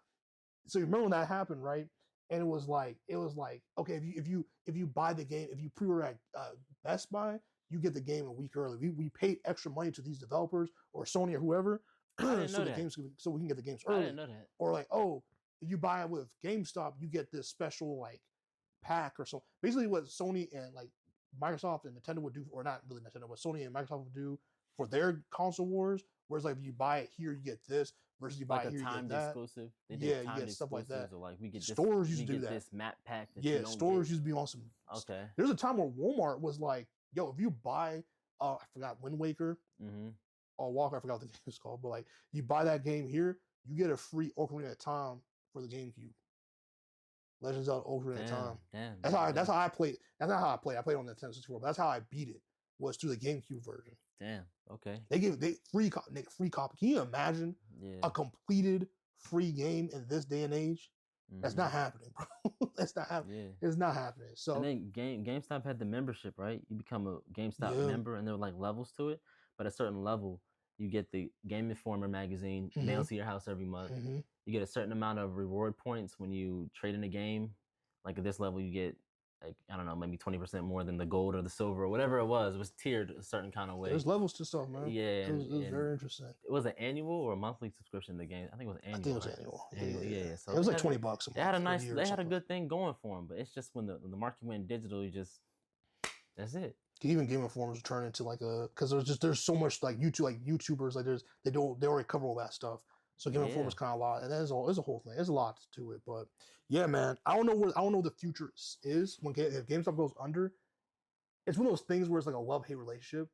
A: you remember when that happened, right? And it was like okay, if you buy the game, if you pre-order at Best Buy, you get the game a week early. We paid extra money to these developers or Sony or whoever,
B: I didn't
A: so
B: know
A: the
B: that.
A: games so we can get the games
B: I
A: early.
B: didn't know that.
A: Or like, oh, if you buy it with GameStop, you get this special like pack or so. Basically, what Sony and like Microsoft and Nintendo would do, or not really Nintendo, what Sony and Microsoft would do for their console wars. Whereas like if you buy it here, you get this. Versus you buy
B: Like
A: it
B: a
A: here, you get
B: timed
A: that.
B: exclusive. They
A: Yeah,
B: did
A: you
B: timed
A: get stuff like that.
B: exclusives, or like we get this.
A: Stores
B: We
A: used to do
B: get
A: that.
B: this map pack that you
A: Yeah,
B: don't
A: stores
B: get.
A: used to be on some.
B: Okay.
A: There's a time where Walmart was like, "Yo, if you buy, I forgot Wind Waker
B: Mm-hmm.
A: or Walker, I forgot what the game is called, but like you buy that game here, you get a free Ocarina of Time for the GameCube. Legends of Ocarina of Time.
B: Damn.
A: That's how I played. That's not how I played. I played on the Nintendo 64, but that's how I beat it. Was through the GameCube version.
B: Damn. Okay.
A: They free copy. Can you imagine
B: Yeah.
A: a completed free game in this day and age? That's not
B: Mm-hmm.
A: happening, bro. That's not happening.
B: Yeah.
A: It's not happening. So
B: And then GameStop had the membership, right? You become a GameStop
A: yeah.
B: member, and there were like levels to it. But at a certain level, you get the Game Informer magazine mailed to your house every month.
A: Mm-hmm.
B: You get a certain amount of reward points when you trade in a game. Like at this level, you get like I don't know, maybe 20% more than the gold or the silver or whatever it was. It was tiered a certain kind of way.
A: There's levels to stuff, man.
B: Yeah,
A: it was very interesting.
B: It was an annual or a monthly subscription to the game. I think it was annual.
A: I think it was
B: right?
A: annual.
B: Annual, yeah. So
A: it was like $20 a month.
B: They had a nice, they had a good thing going for them, but it's just when the market went digital, you just that's it.
A: Even Game Informers turn into like a because there's so much like YouTubers like they already cover all that stuff. So Game Informers kind of a lot, and there's a whole thing. There's a lot to it, but yeah, man, I don't know what the future is when if GameStop goes under. It's one of those things where it's like a love-hate relationship.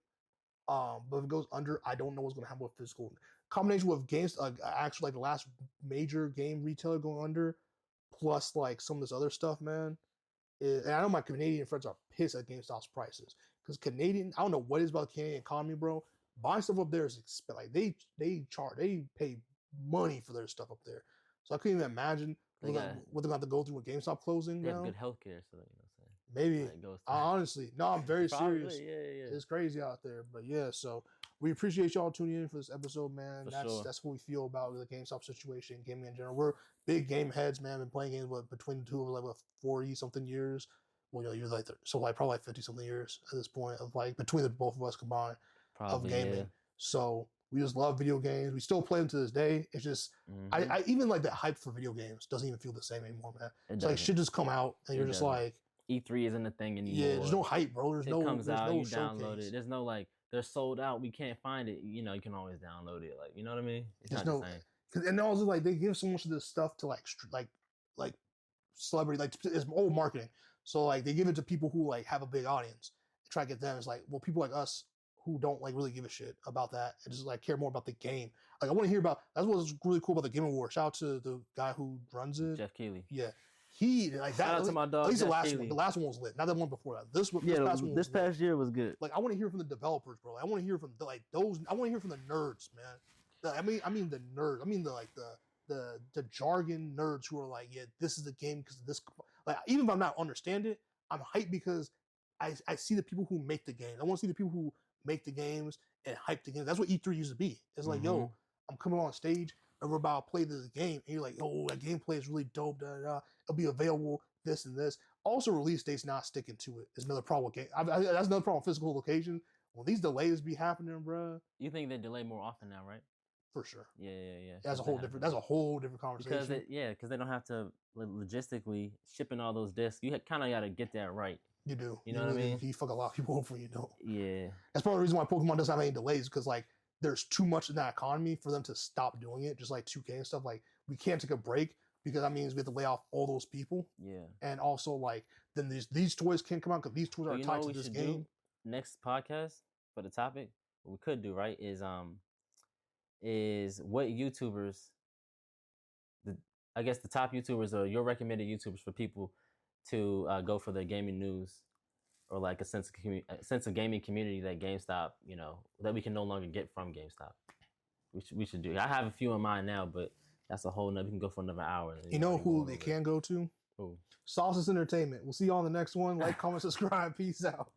A: But if it goes under, I don't know what's going to happen with physical combination with games. Actually, like the last major game retailer going under, plus like some of this other stuff, man. And I know my Canadian friends are pissed at GameStop's prices. because Canadian, I don't know what it is about the Canadian economy, bro. Buying stuff up there is like they pay money for their stuff up there. So I couldn't even imagine what they're going to have to go through with GameStop closing.
B: They have
A: now.
B: Good healthcare, so you know what I'm saying.
A: Maybe. Honestly, no, I'm very serious.
B: Yeah.
A: It's crazy out there, but yeah. So we appreciate y'all tuning in for this episode, man. That's what we feel about the GameStop situation, gaming in general. We're big game heads, man. Been playing games between the two of like 40 something years. Well, you're like probably 50 something years at this point of like between the both of us combined of gaming. Yeah. So we just love video games. We still play them to this day. It's just I even like that hype for video games doesn't even feel the same anymore, man. It's like shit just come out and you're just like
B: E3 isn't a thing anymore.
A: Yeah, there's no hype, bro. It
B: comes out, you download it. There's no like they're sold out. We can't find it. You know, you can always download it. Like, you know what I mean? It's not the same.
A: And also like they give so much of this stuff to like celebrity, like it's old marketing. So like they give it to people who like have a big audience. Try to get them. It's like, well, people like us who don't like really give a shit about that and just like care more about the game. Like I want to hear about. That's what's really cool about the Game Awards. Shout out to the guy who runs it,
B: Jeff Keighley.
A: Yeah. He like that.
B: Shout out to my dog.
A: At least the last one. The last one was lit. Not the one before that. This
B: past year was good.
A: Like I want to hear from the developers, bro. I want to hear from like those. I want to hear from the nerds, man. I mean the nerds. I mean the jargon nerds who are like, yeah, this is the game because of this. Like even if I'm not understand it, I'm hyped because I see the people who make the games. I want to see the people who make the games and hype the games. That's what E3 used to be. It's like, yo, I'm coming on stage and we're about to play this game, and you're like, oh, that gameplay is really dope. Da, da, da. It'll be available. This and this. Also, release dates not sticking to it is another problem with game. That's another problem with physical location. When these delays be happening, bro.
B: You think they delay more often now, right?
A: For sure.
B: Yeah.
A: That's a whole different conversation.
B: Because they don't have to logistically shipping all those discs. You kind of got to get that right.
A: You do.
B: You know what I mean?
A: You fuck a lot of people over, you know.
B: Yeah.
A: That's part of the reason why Pokemon doesn't have any delays, because like there's too much in that economy for them to stop doing it. Just like 2K and stuff. Like we can't take a break because that means we have to lay off all those people.
B: Yeah.
A: And also like then these toys can't come out because these toys are tied to this game.
B: Next podcast for the topic, what we could do, right, is what YouTubers, I guess the top YouTubers or your recommended YouTubers for people to go for the gaming news or like a sense of gaming community that GameStop, you know, that we can no longer get from GameStop. We should do. I have a few in mind now, but that's a whole nother. We can go for another hour.
A: You know who they can go to?
B: Who?
A: Sauces Entertainment. We'll see you on the next one. Like, comment, subscribe. Peace out.